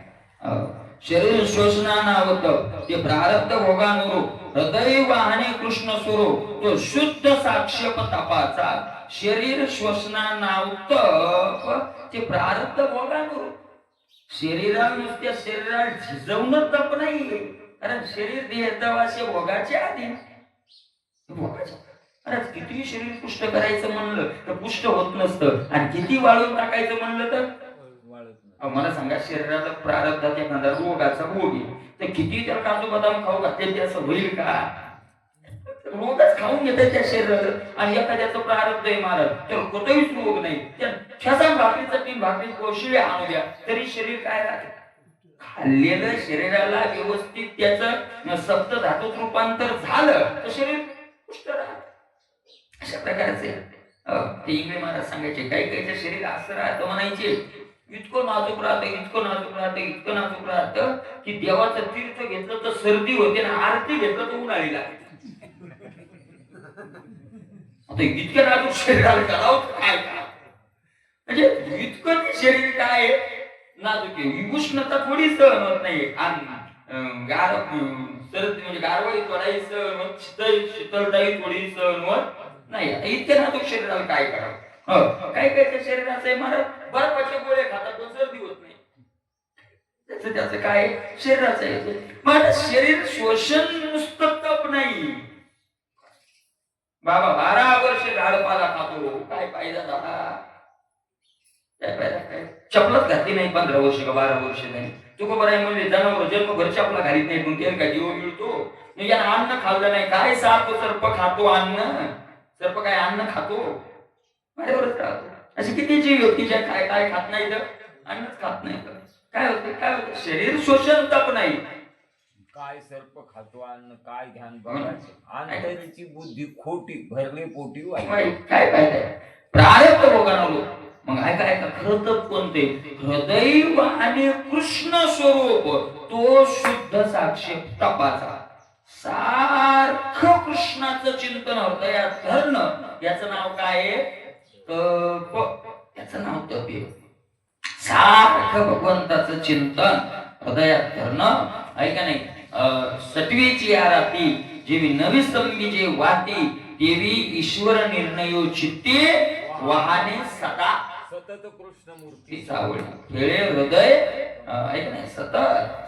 शरीर शोषणानावत ते प्रारब्ध भोगानुरूप हृदय वाहने कृष्ण स्वरूप तो शुद्ध साक्षेप तपाचा. शरीर श्वसनानावत ते प्रारब्ध भोगानुरूप. शरीराला नुसत्या शरीराला झिजवणं तप नाही, कारण शरीर देहतवासे भोगाचे आधी भोगाचे. अरे किती शरीर पुष्ट करायचं म्हणलं तर पुष्ट होत नसतं, आणि किती वाळून टाकायचं म्हणलं तर मला सांगा शरीराला प्रारब्धात एखादा रोगाचा भोग आहे तर किती त्या काजू बदाम खाऊ घातले ते असं होईल का, रोगच खाऊन घेतात त्या शरीराला. आणि एखाद्याचं प्रारब्ध आहे महाराज तर कोणताहीच रोग नाही, त्या ठ्यासा भाकरीचा 3 भाकरी कोशिळे आणू द्या तरी शरीर काय राहते, खाल्लेलं शरीराला व्यवस्थित त्याचं सप्त धातूत रूपांतर झालं तर शरीर पुष्ट राहत. अशा प्रकारचे ते इंगळे महाराज सांगायचे काही काहीचं शरीर असं राहतं म्हणायचे इतकं नाजूक राहतं, इतकं नाजूक राहतं, इतकं नाजूक राहतं की देवाचं तीर्थ घेतलं तर सर्दी होते ना आरती घेतलं तर उन्हाळी लागते. आता इतक्या नाजूक शरीराला करावं काय का, म्हणजे इतकं शरीर काय नाजूक आहे. उष्णता थोडी सहन होत नाही, गार सर्दी म्हणजे गारवाई थोडाही सहन होत, शीतलताही थोडी सहन होत नाही. आता इतक्या नाजूक शरीराला काय करावं. काही काही शरीराचं आहे महाराज बर्फाचे गोळे खातात पण सर्दी होत नाही, त्याचं काय शरीराचं आहे. माझं शरीर शोषण नुसतं तप नाही. बाबा 12 वर्ष झाडपाला खातो, काय फायदा झाला, काय फायदा, काय चपलच घातली नाही 15 वर्ष का 12 वर्ष नाही. तुका बरं म्हणजे जनावर जन्मभर चपला घालीत नाही पण त्याला काय जीव मिळतो. यानं अन्न खाल्लं नाही, काय साप सर्प खातो अन्न, सर्प काय अन्न खातो, माझ्यावरच राहतो. असे किती जीव व्यक्तीच्या काय काय खात नाही तर अन्नच खात नाही तर काय होतं, काय होतं शरीर शोषण तप नाही. काय सर्प खातो अन्न काय ध्यान बघायचं, अंतरीची बुद्धी खोटी भरले पोटी वाईट, काय फायदा. प्रारब्ध भोगानो मग ऐका ऐका खरं तप कोणते, हृदय आणि कृष्ण स्वरूप तो शुद्ध साक्षी तपाचा. सारखं कृष्णाचं चिंतन हृदयात धरणं याचं नाव काय, तप. याचं नाव तप आहे. सारखं भगवंताचं चिंतन हृदयात धरणं, ऐका नाही. सटवीची आरती जेवी नवी संगी जे वाती देवी ईश्वर निर्णयो चित्ते वाहने सदा सतत कृष्ण मूर्ती सावळी खेळे हृदय, ऐक नाही सतत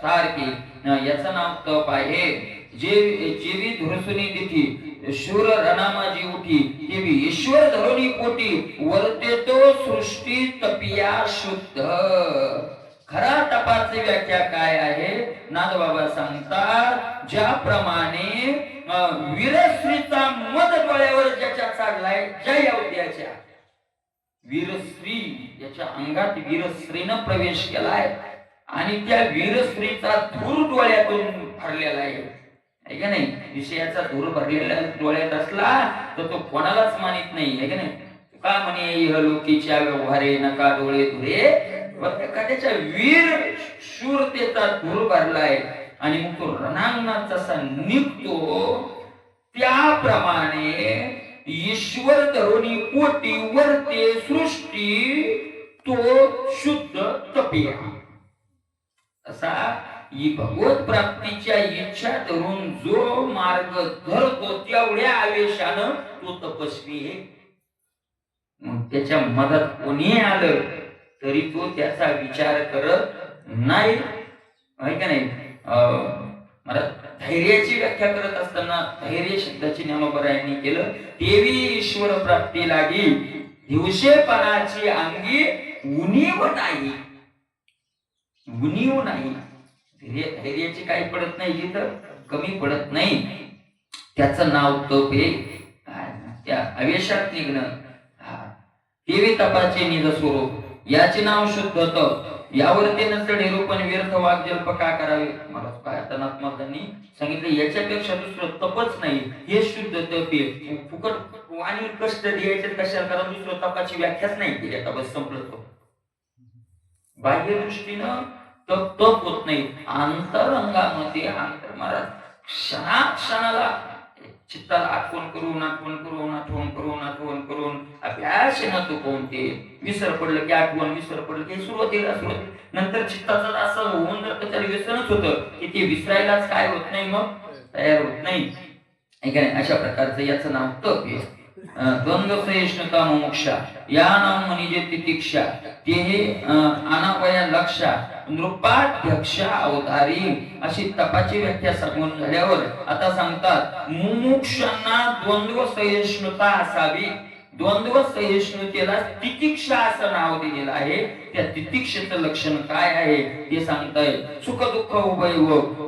सारखी. याचं नाव तप आहे. जेवी धुरसुनी दिठी शूर रणामाजी उठी देवी ईश्वर धरोनी पोटी वरते तो सृष्टी तपिया शुद्ध. खरा तपाची व्याख्या काय आहे नादबाबा सांगतात, ज्याप्रमाणे वीरश्रीचा मध डोळ्यावर ज्याच्या चाललाय ज्या अवध्याच्या वीरश्री याच्या अंगात वीरश्रीनं प्रवेश केलाय आणि त्या वीरश्रीचा धूर डोळ्यातून भरलेला आहे का नाही. विषयाचा धूर भरलेला डोळ्यात असला तर तो कोणालाच मानित नाही आहे का नाही. का म्हणे इह लोकीच्या व्यवहारे नका डोळे धुरे. एखाद्याच्या वीर शूरतेचा धूर भरलाय आणि मग तो रणांगणात जसा निघतो त्याप्रमाणे ईश्वर धरोनी पोटी वरते सृष्टी तो शुद्ध तपिया. असा ही भगवत प्राप्तीच्या इच्छा धरून जो मार्ग धरतो तेवढ्या आवेशानं तो तपस्वी आहे. मग त्याच्या मदत कोणी आलं तरी तो त्याचा विचार करत नाही का नाही. मला धैर्याची व्याख्या करत असताना धैर्य शब्दाची ज्ञानोबरायांनी केलं, देवी ईश्वर प्राप्ती लागी दिवसेपणाची अंगी उणीव नाही. उणीव नाही. धैर्याची काही पडत नाही, जिथं कमी पडत नाही त्याचं नाव तप आहे. त्या आवेशात निघणं देवी तपाचे निज स्वरूप याचे नाव शुद्ध तप. यावरती नसतं निरूपण व्यर्थ वाग्जल्प का करावे. मला काय महात्मांनी सांगितलं याच्यापेक्षा दुसरं तपच नाही, हे शुद्ध तप आहे. फुकट वाणी कष्ट द्यायचे कशाला, कारण दुसरं तपाची व्याख्याच नाही केली. आता बस संपलं. तो बाह्य दृष्टीनं तप होत नाही, अंतरंगामध्ये अंतर महाराज क्षणाक्षणाला चित्ताला आठवण करून अभ्यास न तू कोणते विसर पडलं की आठवण, विसर पडलं की सुरुवातीला नंतर चित्ताचं असं होऊन जातं त्याला व्यसनच होतं की ते विसरायलाच काय होत नाही, मग तयार होत नाही. अशा प्रकारचं याचं नाव तप आहे. द्वंद्व सहिष्णुता मोक्षा या नाम म्हणजे तितिक्षा ते अनावया लक्षा नृपाध्यक्ष अवतारी अशी तपाची व्याख्या सांगून झाल्यावर आता सांगतात मुमुक्षांना द्वंद्व सहिष्णुता असावी. द्वंद्व सहिष्णुतेला तितिक्षा असं नाव दिलेलं आहे. त्या तितिक्षेचं लक्षण काय आहे ते सांगताय. सुख दुःख उभय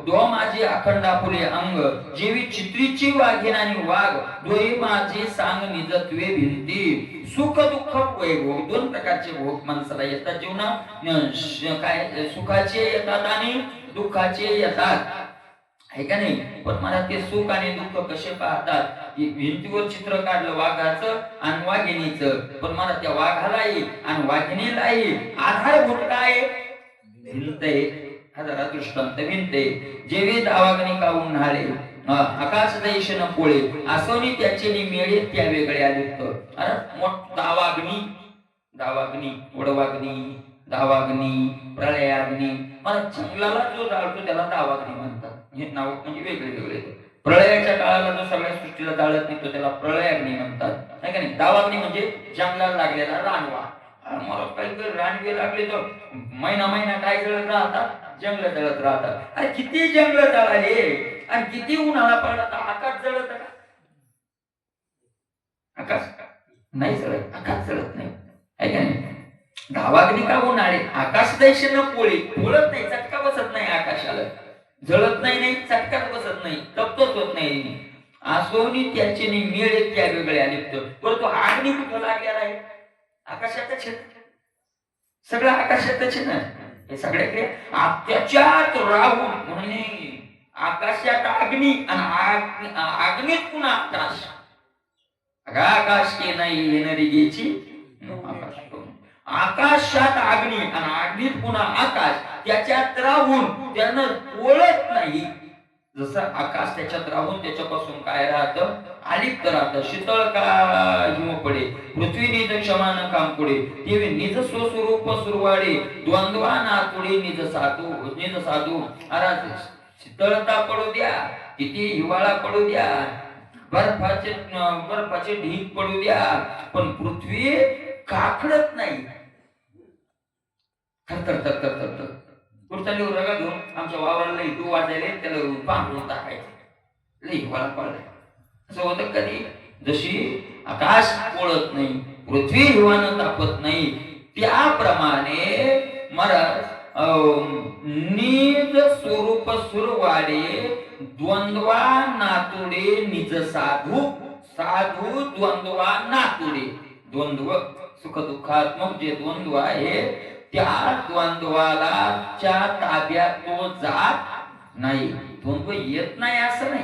दो माझे अखंड आपुले अंग जेवी चित्रीची वाघीन आणि वाघ दोही माझे सांग निजत्वे भिंती. सुख दुःख वैभव दोन प्रकारचे भोग माणसाला येतात जीवनात. काय सुखाचे येतात आणि दुःखाचे येतात आहे का नाही. पण मला ते सुख आणि दुःख कसे पाहतात. भिंतीवर चित्र काढलं वाघाचं आणि वाघिणीचं, पण मला त्या वाघालाही आणि वाघिणीलाही आधारभूत काय भिंत आहे. हा जरा दृष्टांत भिंत आहे. जेवी दावाग्नी कावून न्हाळे आकाश दैशन पोळे असोनी त्याचे निमेळे त्या वेगळे आदित्य. अरे मोठ दावाग्नी वडवाग्नी दावाग्नी प्रलयाग्नी. मला जंगलाला जो जाळतो त्याला दावाग्नी म्हणतात. हे नाव म्हणजे वेगळे वेगळे. प्रलयाच्या काळाला जो सगळ्या सृष्टीला जाळत निघतो त्याला प्रलयाग्नी म्हणतात नाही का नाही. दावाग्नी म्हणजे जंगलाला लागलेला रानवा. मला काही रानवे लागले तर महिना काय जळत राहतात, जंगल जळत राहतात. अरे किती जंगल जळाले आणि किती उन्हाळा पडला तर आकाश जळत का? आकाश नाही जळत, आकाश जळत नाही आहे का नाही. दावाग्नी का उन्हाळे आकाश दैशन पोळी पोळत नाही, चटका बसत नाही आकाशाला, जळत नाही चटकाच बसत नाही, तप्तच होत नाही. आसोनी त्याचे मेळे त्या वेगळे आले. परंतु अग्नी कुठं लागलेला आहे? आकाशातच सगळं आकाशातच ना. हे सगळ्याकडे त्याच्यात राहून म्हणणे आकाशात अग्नी आणि अग्नीत पुन्हा आकाश. आकाश के नाही येणारी गेची आकाशात अग्नी आणि अग्नीत पुन्हा आकाश त्याच्यात राहून त्यानं ओळख नाही. जसं आकाश त्याच्यात राहून त्याच्यापासून काय राहतं, आलिप्त राहतं. शीतळ का हिम पडे पृथ्वी निज क्षमान काम पुढे देवी निज स्वस्वरूप सुरवाडे द्वंद्वा नातुडे निज साधू. अरे शीतळता पडू द्या, किती हिवाळा पडू द्या, बर्फाचे ढीग पडू द्या, पण पृथ्वी काकडत नाही. थर पुढचा रगा घेऊन आमच्या वावराला इथू वाजायला त्याला पांघरून टाकायचं. लई हिवाळा पडलाय असं होतं कधी? जशी आकाश पोळत नाही, पृथ्वी हिवानं तापत नाही, त्याप्रमाणे महाराज निज स्वरूप सुरवाडे द्वंद्वा नातुडे निज साधू, साधू द्वंद्वा नातुडे. द्वंद्व सुख दुःखात्मक जे द्वंद्व आहे त्या द्वंद्वाला च्या ताब्यात तो जात नाही. द्वंद्व येत नाही असं नाही,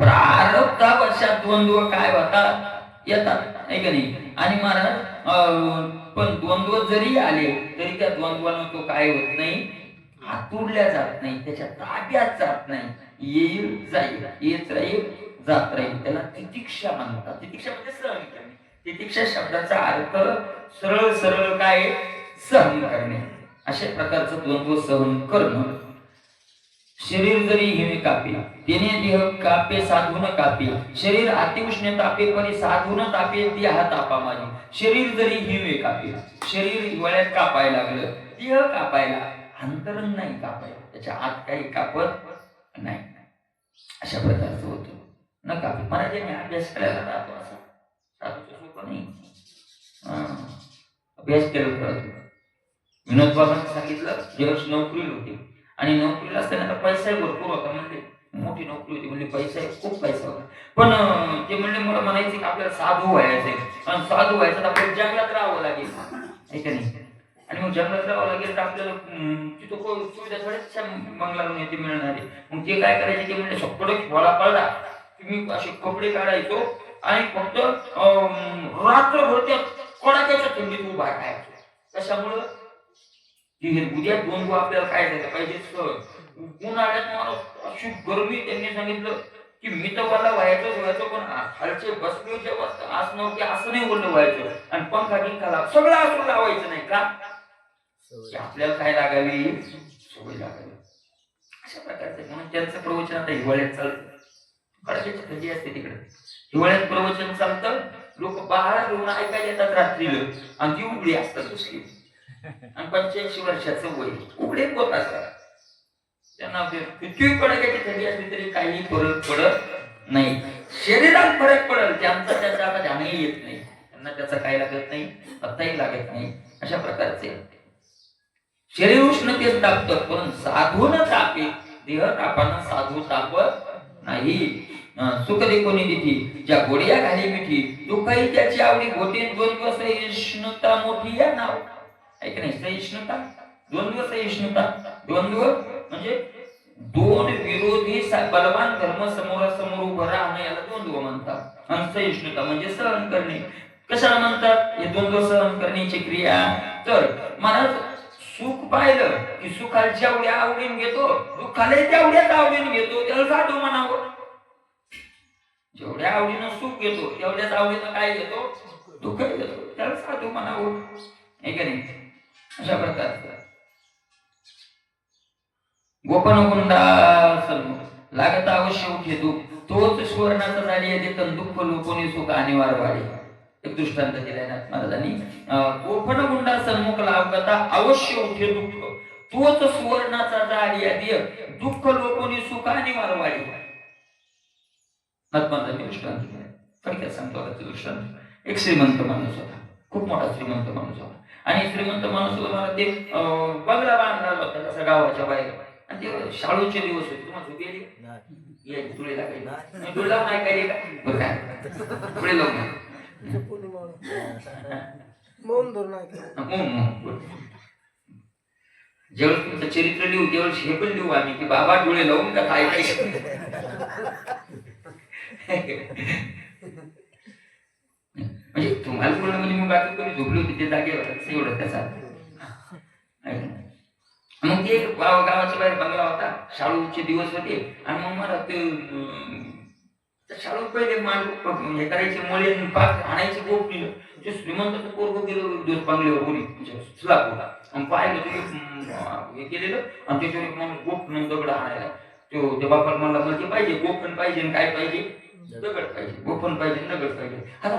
प्रारब्धावशात द्वंद्व काय होतात, येतात आहे का नाही. आणि महाराज पण द्वंद्व जरी आले तरी त्या द्वंद्वानं तो काय होत नाही, हातुरल्या जात नाही, त्याच्या ताब्यात जात नाही. येईल जाईल, येत राहील जात राहील. त्याला तितिक्षा म्हणतात. तितिक्षा म्हणजे सहन करणे. तितिक्षा शब्दाचा अर्थ सरळ सरळ काय, सहन करणे. अशा प्रकारचं द्वंद्व सहन करणं. शरीर जरी हिमे कापे तेने देह कापे साधून कापे, शरीर अतिउष्ण तापे परी साधून तापे देह तापा माझी. शरीर जरी हिमे कापे, शरीर हिवाळ्यात कापायला लागलं, देह कापायला, अंतरण नाही कापायला, त्याच्या आत काही कापत नाही. अशा प्रकारचं होतं. न कापे महाराजांनी अभ्यास करायला राहतो असा साधूचं सोपं नाही. अभ्यास केला कळतो. विनोद बाबांनी सांगितलं जेव्हा नोकरीला होते आणि नोकरीला असताना पैसा भरपूर होता, म्हणजे मोठी नोकरी होती, म्हणजे पैसा खूप पैसा होता. पण ते म्हणले मला म्हणायचे की आपल्याला साधू व्हायचंय, आणि साधू व्हायचं तर आपल्याला जंगलात राहावं लागेल, आहे का नाही. आणि मग जंगलात राहावं लागेल तर आपल्याला तिथं सुविधा थोड्याच बंगला येते मिळणारे. मग ते काय करायचे, ते म्हणजे सगळं खोला पडला की मी असे कपडे काढायचो आणि फक्त रात्रभर त्या कडाक्याच्या थंडीत उभा राहायचो. कशामुळं की उद्या द्वंद्व आपल्याला काय झालं पाहिजे. उन्हाळ्यात मला अशी गरमी, त्यांनी सांगितलं की मी तर मला व्हायचो पण खालचे बसले जेव्हा असं की असं नाही बोललं व्हायचं, आणि पंखा गिंखा सगळं असं लावायचं नाही का, आपल्याला काय लागावी, सवय लागावी. अशा प्रकारचे म्हणून त्यांचं प्रवचन आता हिवाळ्यात चालतं. कडाक्याची थंडी असते तिकडे, हिवाळ्यात प्रवचन चालतं. लोक बाहेर घेऊन ऐकायला येतात रात्रीला, आणि ती उघडी असतात दुसरी, आणि 85 वर्षाचं वय, उघडे बोलत असतात. त्यांना किती कडाक्याची थंडी असली तरी काही फरक पडत नाही. शरीरात फरक पडेल, त्यांचा त्याचा आता ध्यानही येत नाही, त्यांना त्याचा काही लागत नाही, पत्ताही लागत नाही. अशा प्रकारचे शरीर उष्णतेस तापतं, पण साधू न तापे, देह तापानं साधू तापत नाही. सुख देखोनी दिठी ज्या गोड्या घाली मिठी, दुःखही त्याची आवडी घोटे. द्वंद्व सहिष्णुता मोठी या नाव, ऐक नाही. सहिष्णुता, द्वंद्व सहिष्णुता. द्वंद्व म्हणजे दोन विरोधी बलवान धर्म समोरासमोर उभं राहणं, याला द्वंद्व म्हणतात. आणि सहिष्णुता म्हणजे सहन करणे. कशाला म्हणतात हे द्वंद्व सहन करण्याची क्रिया? तर महाराज सुख पाहिलं की सुखाला जेवढ्या आवडीने घेतो, दुःखालाही तेवढ्याच आवडीने घेतो, त्याला साधू म्हणावं. जेवढ्या आवडीनं सुख घेतो तेवढ्याच आवडीनं काय घेतो, दुःख घेतो, त्याला साधू म्हणावं, आहे का नाही. अशा प्रकारचं गोपन गुंडा सन्मुख लागत अवश्य उठे दुःख, तोच सुवर्णाचा झाली देत दुःख लोकोनी सुख अनिवार्य वाढे. एक दृष्टांत दिलाय ना महाराजांनी. गोपन गुंडा सन्मुख लागता अवश्य उठे दुःख, तोच सुवर्णाचा झाली देत दुःख लोकोनी सुख अनिवार्य वाढे. महात्मांनी दृष्टांत दिलाय. थोडक्यात सांगतो दृष्टांत. एक श्रीमंत माणूस होता, खूप मोठा श्रीमंत माणूस होता. आणि श्रीमंत माणूस मला ते बंगला बांधला होता तसा गावाच्या बाहेर. आणि ते शाळूचे दिवस होते. तुम्हाला झोप येईल, तुळे लागायला तुळे लावून ऐकायला का बरं काय तुळे लावून ज्यावेळेस तुमचं चरित्र लिहू त्यावेळेस हे पण लिहू आम्ही की बाबा डोळे लावून का काय म्हणजे तुम्हाला बोलणं म्हणजे मग बाकी कोणी झोपली होती ते जागेवर एवढं त्याचा. मग ते गावाच्या बाहेर बंगला होता, शाळूचे दिवस होते. आणि मग मला ते शाळू पहिले हे करायचे, मळे पाक आणायचे. गोप दिलं ते श्रीमंत पोरग गेलं दिवस बंगल्यावर कोणी सुलापूरला, आणि पाहिलं ते हे केलेलं, आणि त्याच्यावर मग गोप दगड आणायला. तो त्या बापाला म्हणला मला ते पाहिजे, गोपन पाहिजे, काय पाहिजे, दगड पाहिजे, गोपन पाहिजे, दगड पाहिजे. आता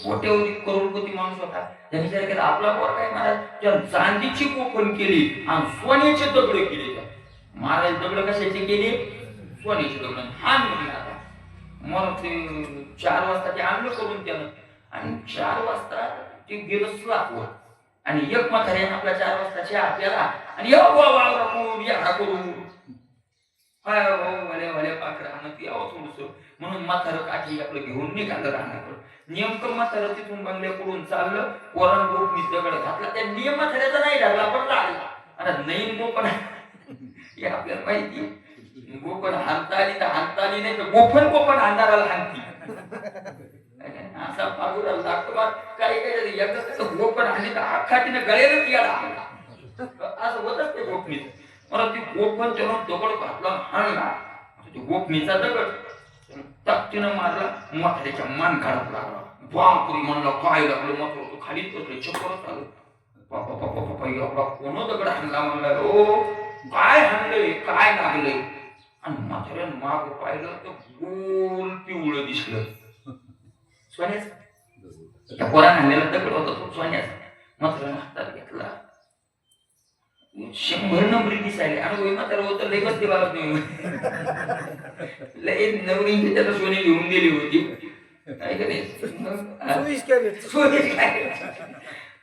कोट्यावधी करोडपती माणूस होता. त्यांनी विचार केला आपला पोर काय महाराज चांदीची गोपन केली आणि सोन्याचे दगड केले. महाराज दगड कशाचे केले, सोन्याचे दगड. हा म्हणला आता मग ते 4 वाजता ते आणलं करून त्यानं आणि 4 वाजता ते गेलं स्लापवर आणि एक म्हाताऱ्यानं आपल्या 4 वाजता चहा प्याला आणि या करून भले पाक राहणं यावं थोडस म्हणून म्हातारं काठी आपलं घेऊन निघालं राहण्याकडं नेमकं म्हातारं तिथून बंगल्याकडून चाललं पोरानं गोपनीत दगड घातला त्या नियम म्हाताऱ्याचा नाही लागला पण लागला आता नईन गोपन हे आपल्याला माहिती गोपन हाणता आली तर हाणता आली नाही तर गोपन हाणणाराला हाणती असा पागुरा लागतो बा काही काही एकदा गोपन हाणली तर अख्खा तिने गळेलच याला असं होतच ते गोपनीत मला ती गोपन त्यानं दगड घातला हाणला गोपनीचा दगड ताकदीनं मारला म्हाताऱ्याच्या मान काढत लागला बापरी म्हणला काय लागलं म्हातारं खालीच बसलं चक्करच आलं पापा एवढा कोण दगड हाणला म्हणला ओ काय हाणलंय काय लागलंय आणि म्हाताऱ्यानं माग पाहिलं तर गोल पिवळं दिसलं सोन्याच त्या पोरानं हाणलेला दगड होता तो सोन्याचा म्हाताऱ्यानं हातात घेतला 100 नंबरी दिसायले आणि म्हातारं होतं लय बसते बाबा लय नवरी त्याला सोने घेऊन दिली होती काय करे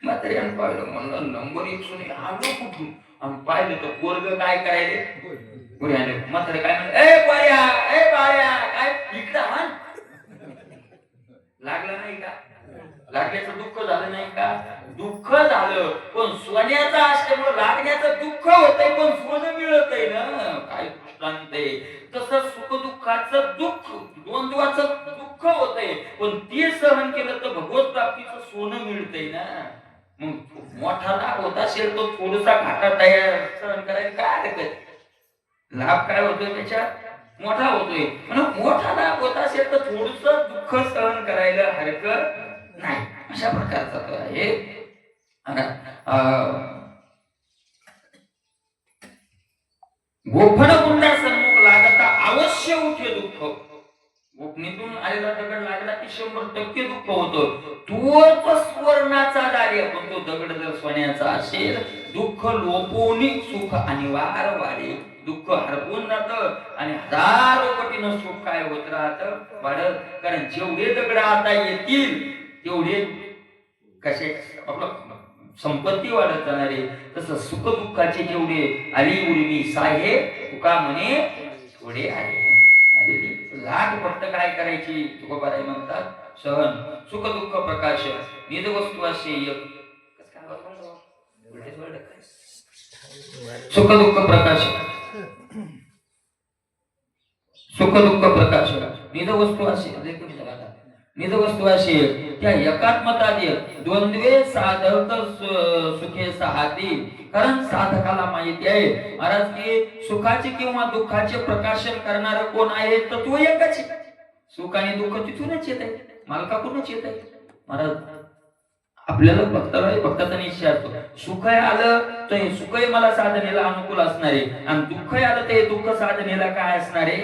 म्हाताऱ्यानं पाहिलं म्हणलं नंबर 1 सोने आलो कुठून आणि पाहिलं तर पोरग काय करायले म्हातारे काय म्हणलं ए बाळ्या काय इकडं हाण लागलं नाही का लागण्याचं दुःख झालं नाही का दुःख झालं पण सोन्याचं असल्यामुळे लागण्याचं दुःख होतंय पण सोनं मिळतंय ना काय सांगते तसं सुख दुःखाचं दुःख द्वंद्वाचं दुःख होतंय पण ते सहन केलं तर भगवत प्राप्तीचं सोनं मिळतंय ना मग मोठा लाभ होत असेल तो थोडासा घाटा तयार सहन करायला काय हरकत लाभ काय होतोय त्याच्यात मोठा होतोय म्हणून मोठा लाभ होत असेल तर थोडस दुःख सहन करायला हरकत नाही अशा प्रकारचा तो आहे गोफण गुंडा सन्मुख लागता अवश्य उठे दुःख गोपनीतून आलेला दगड लागला की 100% दुःख होतं तोच स्वर्णाचा झाले पण तो दगड जर सोन्याचा असेल दुःख लोपोनी सुख अनिवार्य वाढे दुःख हरपून जात आणि हजारो पटीनं सुख काय होत राहत वाढत कारण जेवढे दगड आता येतील तेवढे कसे आपलं संपत्ती वाढत जाणार आहे तसं सुख दुःखाचे जेवढे आली उडली साहे तुका म्हणे थोडे आहे लाट फक्त काय करायची तुकोबाराय म्हणतात सहन सुख दुःख प्रकाश निज वस्तू असे सुख दुःख प्रकाश निज वस्तू असे निज वस्तू असे त्या एकात्मतादे द्वंद्वे साधक सुखे सहाती कारण साधकाला माहिती आहे महाराज की सुखाचे किंवा दुःखाचे प्रकाशन करणारा कोण आहे तर तो एकच आहे सुख आणि दुःख तिथूनच येत आहे मालकाकडूनच येत आहे महाराज आपल्याला भक्ताचा निश्चय असतो सुख आलं तर हे सुखही मला साधनेला अनुकूल असणार आहे आणि दुःख आलं तर हे दुःख साधनेला काय असणार आहे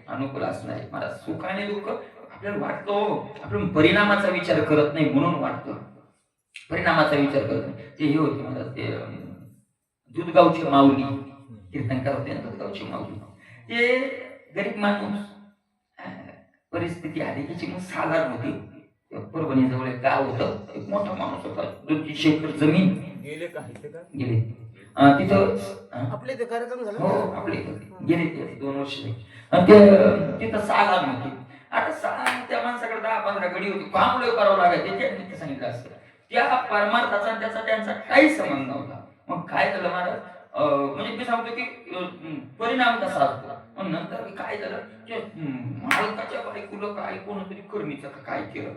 अनुकूल असणार आहे महाराज सुख आणि दुःख आपल्याला वाटतो आपण परिणामाचा विचार करत नाही म्हणून वाटतो परिणामाचा विचार करत नाही ते हे होते मला ते दूधगावची माऊली कीर्तनकार होते ना दूधगावची माऊली ते गरीब माणूस परिस्थिती आधी मग साधारण होती परभणी जवळ एक गाव होतं एक मोठा माणूस होता 200 एकर जमीन गेले तिथं आपले ते कार्यक्रम झाला हो आपले गेले ते 2 वर्ष तिथं साधारण होती आता त्या माणसाकडे 10-15 गडी होती काम लय करावं लागायचं ते सांगितलं असतं त्या परमार्थाचा त्याचा त्यांचा काही संबंध नव्हता मग काय झालं महाराज म्हणजे मी सांगतो की परिणाम कसा असतो मग नंतर काय झालं ते मालकाच्या बायकोला काय कोणतरी करणीचं काय केलं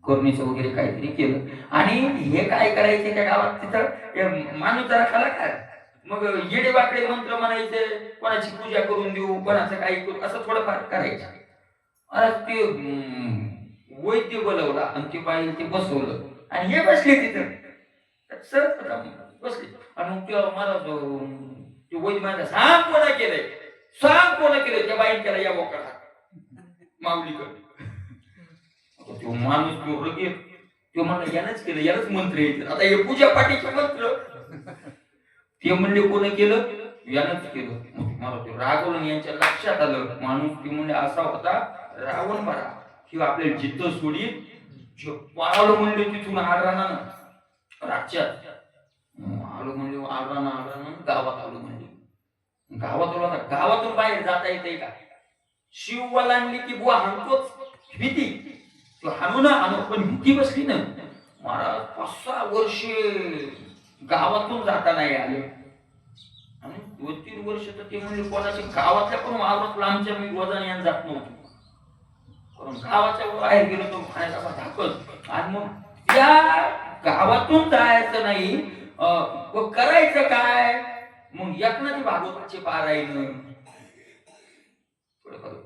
करणीचं वगैरे काहीतरी केलं आणि हे काय करायचे त्या गावात तिथं माणूस जरा कलाकार मग येडे वाकडे मंत्र म्हणायचे कोणाची पूजा करून देऊ कोणाचं काही करू असं थोडंफार करायचं आज ते वैद्य बोलवला आणि ते बाई ते बसवलं आणि हे बसले तिथं सर बसले आणि मग ते महाराज ते वैद्य माझा सांग कोणा केलंय त्या बाई त्याला या बोकडा माऊलीकडे तो माणूस तो रगेल तो म्हणला यानंच केलं यानंच मंत्र येतील आता हे पूजा पाठीचे मंत्र ते म्हणले कोण केलं यानंच केलं मारुती रागवून यांच्या लक्षात आलं माणूस की म्हणजे असा होता रावण बरा किंवा आपल्याला जिद्द सोडीत पाळलं म्हणले तिथून आडराना राज्यात आलो म्हणले आडराना गावात आलो म्हणले गावातून बाहेर जाता येते का शिव आणली की बुवा हाणतोच भीती हाणू ना हाणू पण भीती बसली ना महाराज 5-6 वर्षे गावातून जाता नाही आले आणि 2-3 वर्ष तर ते म्हणजे कोणाच्या गावातल्या पण वावरात लांबच्या मी वजन यान जात नव्हतो कारण गावाच्या बाहेर गेलो तो खाण्याचा धाकत आणि मग त्या गावातून जायचं नाही करायचं काय मग एकनाथी भागवताचे पारायण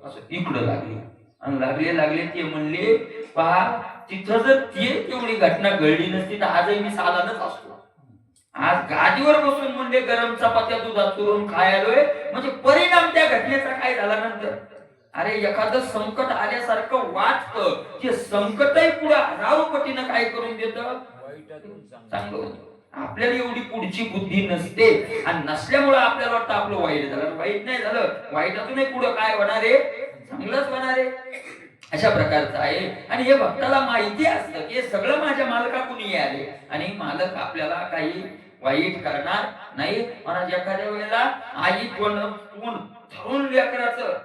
असं इकडं लागले आणि लागले ते म्हणले पहा तिथं जर ती तेवढी घटना घडली नसती तर आजही मी सालानच असतो आज गादीवर बसून म्हणजे गरम चपात्या दुधात चुरून खायलोय म्हणजे परिणाम त्या घटनेचा काय झाला नंतर अरे एखादं संकट आल्यासारखं वाटतं ते संकटही पुढे हजारो पटीनं काय करून देत चांगलं होतं आपल्याला एवढी पुढची बुद्धी नसते आणि नसल्यामुळे आपल्याला वाटतं आपलं वाईट झालं वाईट नाही झालं वाईटातूनही पुढे काय होणार आहे चांगलंच होणार आहे अशा प्रकारचं आहे आणि हे भक्ताला माहिती असतं की सगळं माझ्या मालकाकुनी आले आणि मालक आपल्याला काही वाईट करणार नाही महाराज एखाद्या वेळेला आई तोंड धरून लेकराचं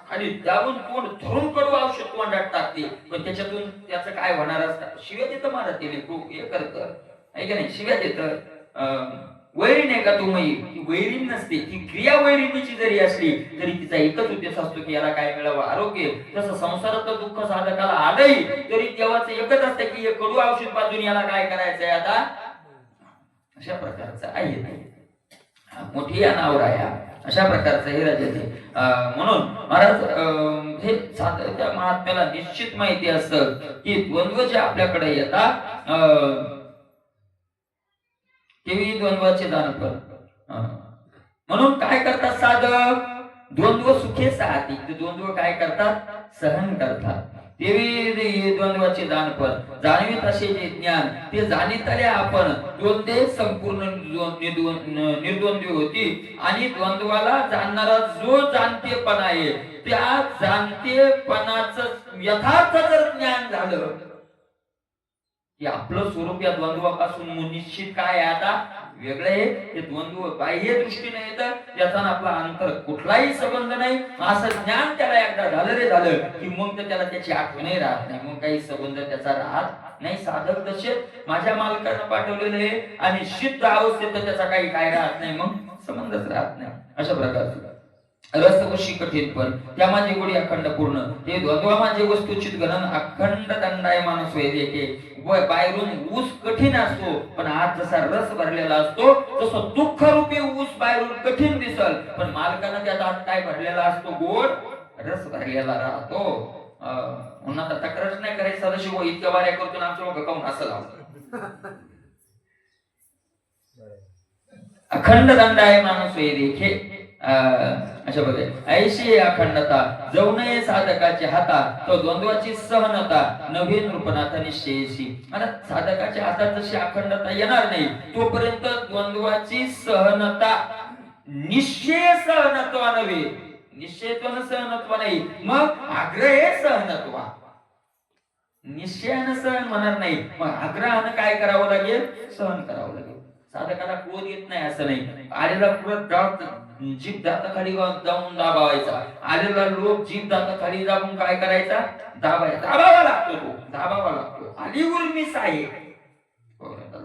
खाली जाऊन तोंड धरून कडू औषध तोंडात टाकते पण त्याच्यातून त्याचं काय होणार असतं शिव्या देतं महाराज ते लेकरू हे करतं आहे का नाही शिव्या देतं वैरीण आहे का तुम्ही ती वैरीण नसते ती क्रिया वैरिणीची जरी असली तरी तिचा एकच उद्देश असतो की याला काय मिळावं आरोग्य तसं संसाराचं दुःख साधकाला आलंही तरी तेव्हाच एकच असतं की हे कडू औषध बाजून याला काय करायचंय आता अशा प्रकारचं आहे मोठी अनावर आहे अशा प्रकारचं हे राजाचे म्हणून महाराज हे त्या महात्म्याला निश्चित माहिती असतं की द्वंद्व जे आपल्याकडे येतात तेही द्वंद्वाचे दान कर म्हणून काय करतात साधक द्वंद्व सुखे साहती ते द्वंद्व काय करतात सहन करतात तेही द्वंद्वाचे दान कर जाणवीत असे जे ज्ञान ते जाणीत आले आपण द्वंद्वे संपूर्ण निर्द्वंद्वी होती आणि द्वंद्वाला जाणणारा जो जाणतेपणा आहे त्या जाणतेपणाचं यथार्थ जर ज्ञान झालं की आपलं स्वरूप या द्वंद्वापासून निश्चित काय आहे आता वेगळं आहे हे द्वंद्व बाह्य दृष्टीने येतं त्याचा आपला अंतर कुठलाही संबंध नाही असं ज्ञान त्याला एकदा झालं रे झालं की मग तर त्याला त्याची आठवणही राहत नाही मग काही संबंध त्याचा राहत नाही साधक तसे माझ्या मालकानं पाठवलेलं आहे आणि सिद्ध अवस्थेत त्याचा काही काय राहत नाही मग संबंधच राहत नाही अशा प्रकारचं रसवशी कठीण पण त्या माझी गोडी अखंड पूर्ण हे द्वंद्वा माझे वस्तुचित गणन अखंड दंडायमान सोयेके बाहेरून ऊस कठीण असतो पण आत जसा रस भरलेला असतो तसं दुःख रूपी ऊस बाहेरून कठीण दिसल पण मालकानं त्यात आत काय भरलेला असतो गोड रस भरलेला राहतो म्हणून आता तक्रारच नाही करायची सदाशिव इतक्या वाऱ्या करतो आमच्या मग काऊन असं लावतो अखंड दंडायमान सोयेके अशा प्रकारे ऐशी अखंडता जवनये साधकाच्या हातात तो द्वंद्वाची सहनता नवीन रूपनाथा निश्चयशी आणि साधकाच्या हातात जशी अखंडता येणार नाही तोपर्यंत द्वंद्वाची सहनता निश्चय सहनत्व नव्हे निश्चयत्व सहनत्व नाही मग आग्रह सहनत्व निश्चयानं सहन म्हणणार नाही मग आग्रहानं काय करावं लागेल सहन करावं लागेल साधकाला क्रोध येत नाही असं नाही आलेला क्रोध जीभ दाताखाली जाऊन दाबावायचा आलेला लोक जीभ दाताखाली जाऊन काय करायचा दाबावा लागतो आली उर्मिस आहे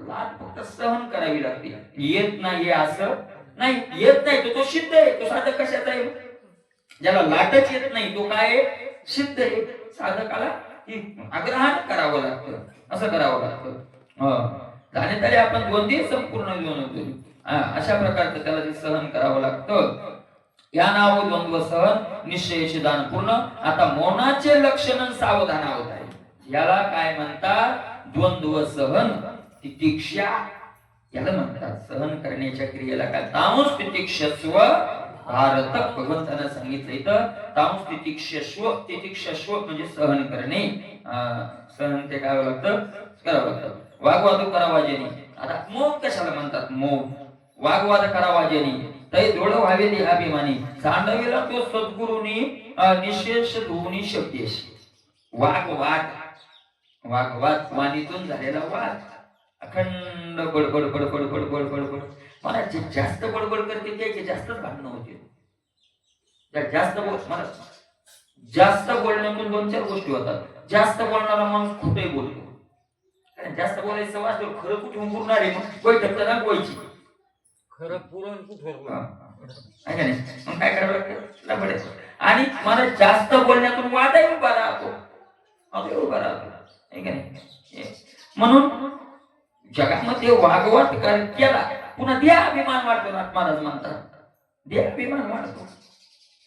लाट फक्त सहन करावी लागते येत नाही असं नाही येत नाही तो सिद्ध आहे तो साधक कशाचा आहे ज्याला लाटच येत नाही तो काय सिद्ध आहे साधकाला आग्रहाने करावं लागतं असं करावं लागतं जाण्यात आले आपण द्वंद्वी संपूर्ण होतो अशा प्रकारचं त्याला ते सहन करावं लागतं या नाव द्वंद्व सहन निश्चयशी दान पूर्ण आता मौनाचे लक्षण सावधानावत आहे याला काय म्हणतात द्वंद्व सहन तितिक्षा याला म्हणतात सहन करण्याच्या क्रियेला काय तामस तितिक्षस्व भारत भगवंतानं सांगितलं इथं तामस तितिक्षस्व म्हणजे सहन करणे सहन ते काय लागतं करावं लागतं वागवाद करावा जेनी आता मौन कशाला म्हणतात मौन वागवाद करावा जेनी तै दृढ व्हावे देहाभिमानी सांडविला तो सद्गुरूनी निशेष धुनी शब्देश वाद वाणीतून झालेला वाद अखंड बडबड बडबड बडबड बडबड मला जे जास्त बडबड करते त्याचे जास्तच भांडणं होते. मला जास्त बोलण्यातून 2-4 गोष्टी होतात. जास्त बोलणारा माणूस कुठेही बोलतो, कारण जास्त बोलायचं वाटतं खरं कुठून बोलणार आहे, मग बैठक तर दाखवायची खरं पुरण कुठं आहे का नाही. मग काय करावं लागतं, आणि मला जास्त बोलण्यातून वादही उभा राहतो आहे का नाही. म्हणून जगामध्ये वागवट केला पुन्हा देहाभिमान वाढतो. महाराज म्हणतात देहाभिमान वाढतो.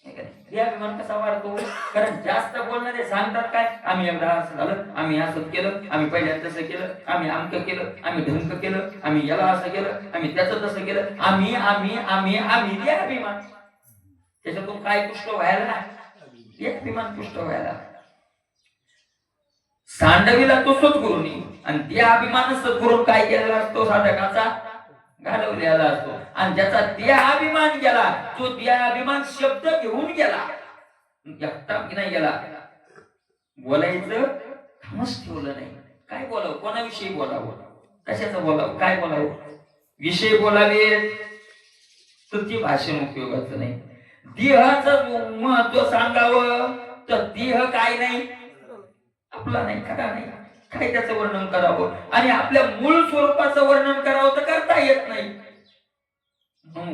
देहाभिमान कसा वाढतो, कारण जास्त बोलणारे सांगतात काय, आम्ही एकदा असं झालं, आम्ही असं केलं, आम्ही पहिल्यांदा तसं केलं, आम्ही अमकं केलं, आम्ही ढंक केलं, आम्ही याला असं केलं, आम्ही त्याचं तसं केलं, आम्ही आम्ही आम्ही आम्ही देहाभिमान. त्याच्यातून काय पुष्ट व्हायला, देहाभिमान पुष्ट व्हायला. सांडविला तो सद्गुरूंनी, आणि देहाभिमान सद्गुरू काय केलेला असतो, साधकाचा घालवलेला असतो. आणि ज्याचा देहाभिमान गेला तो देहाभिमान शब्द घेऊन गेला, एकटा नाही गेला. बोलायचं थांबच ठेवलं नाही. काय बोलावं, कोणाविषयी बोलावं, कशाचं बोलावं, काय बोलावं, विषय बोलावे तर ती भाषण उपयोगाचं नाही. देहाचं महत्व सांगावं तर देह काय नाही, आपला नाही, खरा नाही, काय त्याचं वर्णन करावं, आणि आपल्या मूळ स्वरूपाचं वर्णन करावं तर करता येत नाही.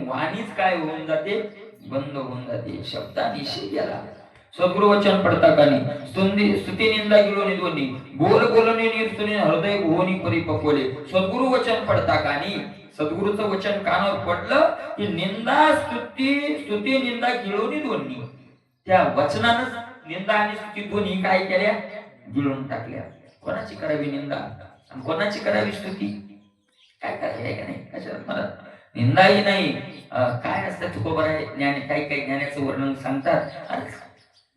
वाणीच काय होऊन जाते, बंद होऊन जाते. शब्दानिशी गेला. सद्गुरु वचन पडता कानी स्तुती निंदा गिळोनी दोन्ही बोल बोलणे निर्सुनी हृदय भुवनी परिपक्वले. सद्गुरु वचन पडता कानी, सद्गुरूचं वचन कानावर पडलं की निंदा स्तुती निंदा गिळोनी दोन्ही. त्या वचनानं निंदा आणि स्तुती दोन्ही काय केल्या, गिळून टाकल्या. कोणाची करावी निंदा आणि कोणाची करावी स्तुती, काय करावी का नाही. कशाला मला निंदाही नाही. काय असतं तुकोबा ज्ञानी, काही ज्ञानाचं वर्णन सांगतात,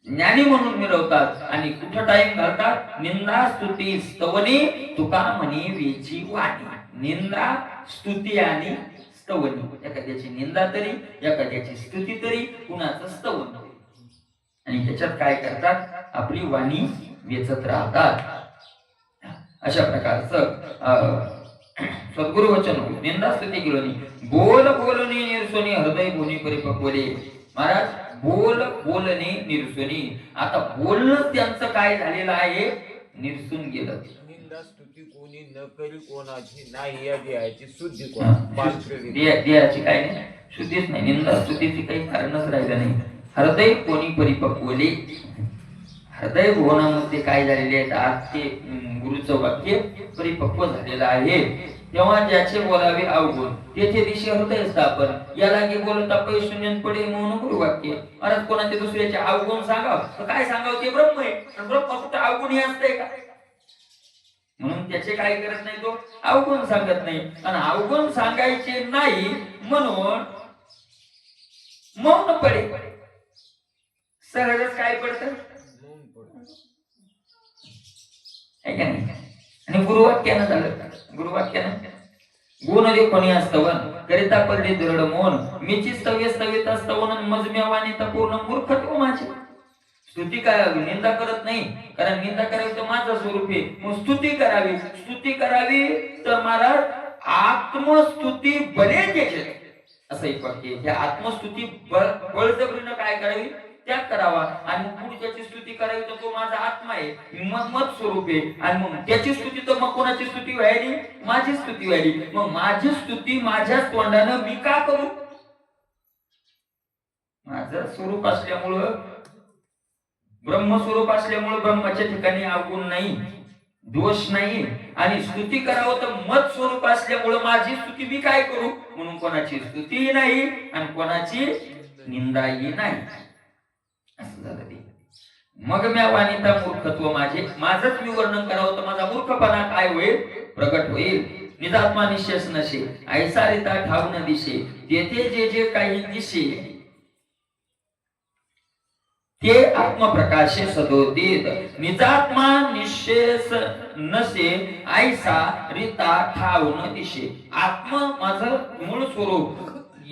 ज्ञानी म्हणून मिरवतात आणि कुठं टाइम घालतात. निंदा स्तुती स्तवनी तुका म्हणी वेची वाणी. निंदा स्तुती आणि स्तवनी, एखाद्याची निंदा तरी, एखाद्याची स्तुती तरी, कुणाचं स्तवन. आणि त्याच्यात काय करतात, आपली वाणी वेचत राहतात. अशा प्रकारचं सद्गुरु वचन निंदा स्तुती गिळोनी बोल बोलणे निर्सोनी हृदय भुवनी परिपक्वले. महाराज बोल बोलणे निर्सोनी, आता बोलणं त्यांचं काय झालेलं आहे, निर्सून गेलं. निंदा स्तुती कोणी न करी कोणाची नाही, या देहाची शुद्धी देहाची काय नाही, शुद्धीच नाही. निंदा स्तुतीची काही कारणच राहिलं नाही. हृदय कोणी परिपक्वले, हृदय भुवनामध्ये काय झालेले आहेत, आज ते गुरुचं वाक्य परिपक्व झालेलं आहे. तेव्हा ज्याचे बोलावे अवगुण तेथे दिशे हृदय स्थापन. याला की बोलता पै शून्य पडे म्हणून गुरु वाक्य. महाराज कोणाचे दुसऱ्याचे अवगुण सांगाव तर काय सांगाव, ते ब्रह्म आहे. ब्रह्म कुठं अवगुण हे असतंय का, म्हणून त्याचे काय करत नाही, तो अवगुण सांगत नाही. आणि अवगुण सांगायचे नाही म्हणून मौन पडे. सहजच काय पडतं, आणि गुरुवाक्यानं झालं. गुरुवाक्यानं गुण दे कोणी असतवन करिता पडले दृढ मौन. मीची स्तव्य स्तविता स्तवन मजम्या वाणीता पूर्ण मूर्खत्व माझे. स्तुती करावी, निंदा करत नाही, कारण निंदा करावी तर माझं स्वरूप आहे. मग स्तुती करावी, स्तुती करावी तर महाराज आत्मस्तुती बळेचे असं एक वाक्य. त्या आत्मस्तुती बळजबरीनं काय करावी, त्याग करावा. आणि मग त्याची स्तुती करावी तर तो माझा आत्मा आहे, मत स्वरूप आहे. आणि मग त्याची स्तुती तर मग कोणाची स्तुती व्हायली, माझी स्तुती व्हायली. मग माझी स्तुती माझ्याच तोंडानं मी का करू, माझं स्वरूप असल्यामुळं, ब्रह्मस्वरूप असल्यामुळं ब्रह्माच्या ठिकाणी अवगुण नाही, दोष नाही. आणि स्तुती करावं तर मत स्वरूप असल्यामुळं माझी स्तुती मी काय करू, म्हणून कोणाची स्तुती नाही आणि कोणाची निंदाही नाही. असं झालं ते. मग म्या वाणीता मूर्खत्व माझे, माझंच मी वर्णन करावं तर माझा मूर्खपणा काय होईल, प्रगट होईल. निजात्मा निशेष नशे ऐसा रिता ठाव न दिशे. तेथे जे जे काही दिशे ते आत्मप्रकाशे सदोदित. निजात्मा निशेष नसे ऐसा रिता ठाव न दिशे. आत्मा माझं मूळ स्वरूप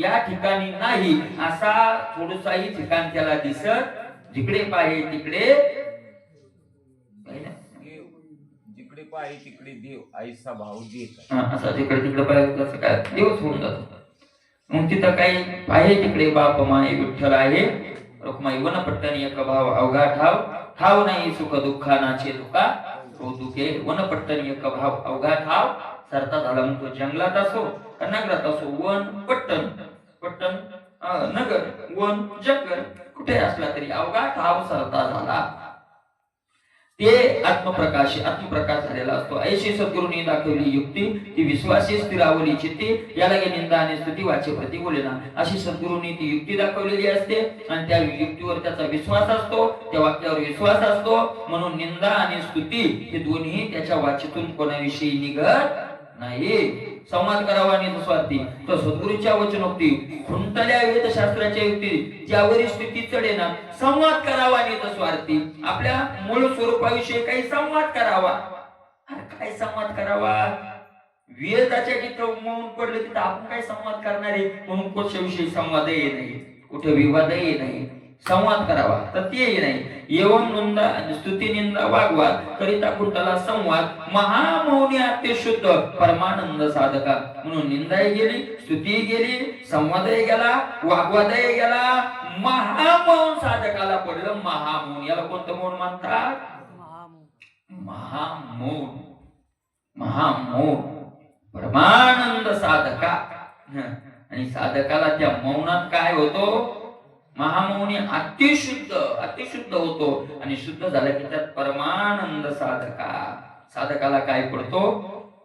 या ठिकाणी नाही असा थोडसाही ठिकाण त्याला दिसत. जिकडे पाहे तिकडे देव, जिकडे पाहि तिकडे देव, ऐसा भाव देत. असा जिकडे तिकडे पाहिजे कसं काय देवच होऊन जातो. मग तिथं काही पाहे तिकडे बाप माय विठ्ठल आहे, रुक्माई वनपट्टणी एक भाव अवघा ठाव, ठाव नाही सुख दुःखानाचे तुका कौतुके. वनपट्टणी एक भाव अवघा ठाव, सरता झाला मग तो जंगलात असो का नगरात असो. वन पट्टण, पट्टण नगर, वन जंगल, कुठे असला तरी अवघा ठाव सरता झाला. ते आत्मप्रकाश झालेला असतो. ऐशी सद्गुरूंनी दाखवली युक्ती ती विश्वासी स्थिरावली चित्ती, याला निंदा आणि स्तुती वाचे प्रति बोलेना. अशी सद्गुरूंनी ती युक्ती दाखवलेली असते आणि त्या युक्तीवर त्याचा विश्वास असतो, त्या वाक्यावर विश्वास असतो. म्हणून निंदा आणि स्तुती हे दोन्ही त्याच्या वाचेतून कोणाविषयी निघत नाही. संवाद करावा आणि स्वार्थी तो सद्गुरूच्या वचनोक्ती खुंटल्या वेदशास्त्राच्या युक्ती ज्यावरी स्थिती चढेना. संवाद करावा आणि स्वार्थी आपल्या मूळ स्वरूपाविषयी काही संवाद करावा. काय संवाद करावा? वेदाच्या जिथं मौन पडले तिथं आपण काय संवाद करणार आहे? म्हणून कोशाविषयी संवादही नाही, कुठे विवादही नाही. संवाद करावा तर तेही नाही. एवं निंदा स्तुती निंदा वागवाद करिता कुठला संवाद महामौनी अत्यशुद्ध परमानंद साधका. म्हणून निंदाही गेली, स्तुतीही गेली, संवादही गेला, वागवादही गेला. महामौन साधकाला पडलं महामौन. याला कोणतं मौन म्हणतात? महामौन. महामौन परमानंद साधका. आणि साधकाला त्या मौनात काय होतो? महामौनी अतिशुद्ध होतो. आणि शुद्ध झाला की त्यात परमानंद साधका. साधकाला काय पडतो?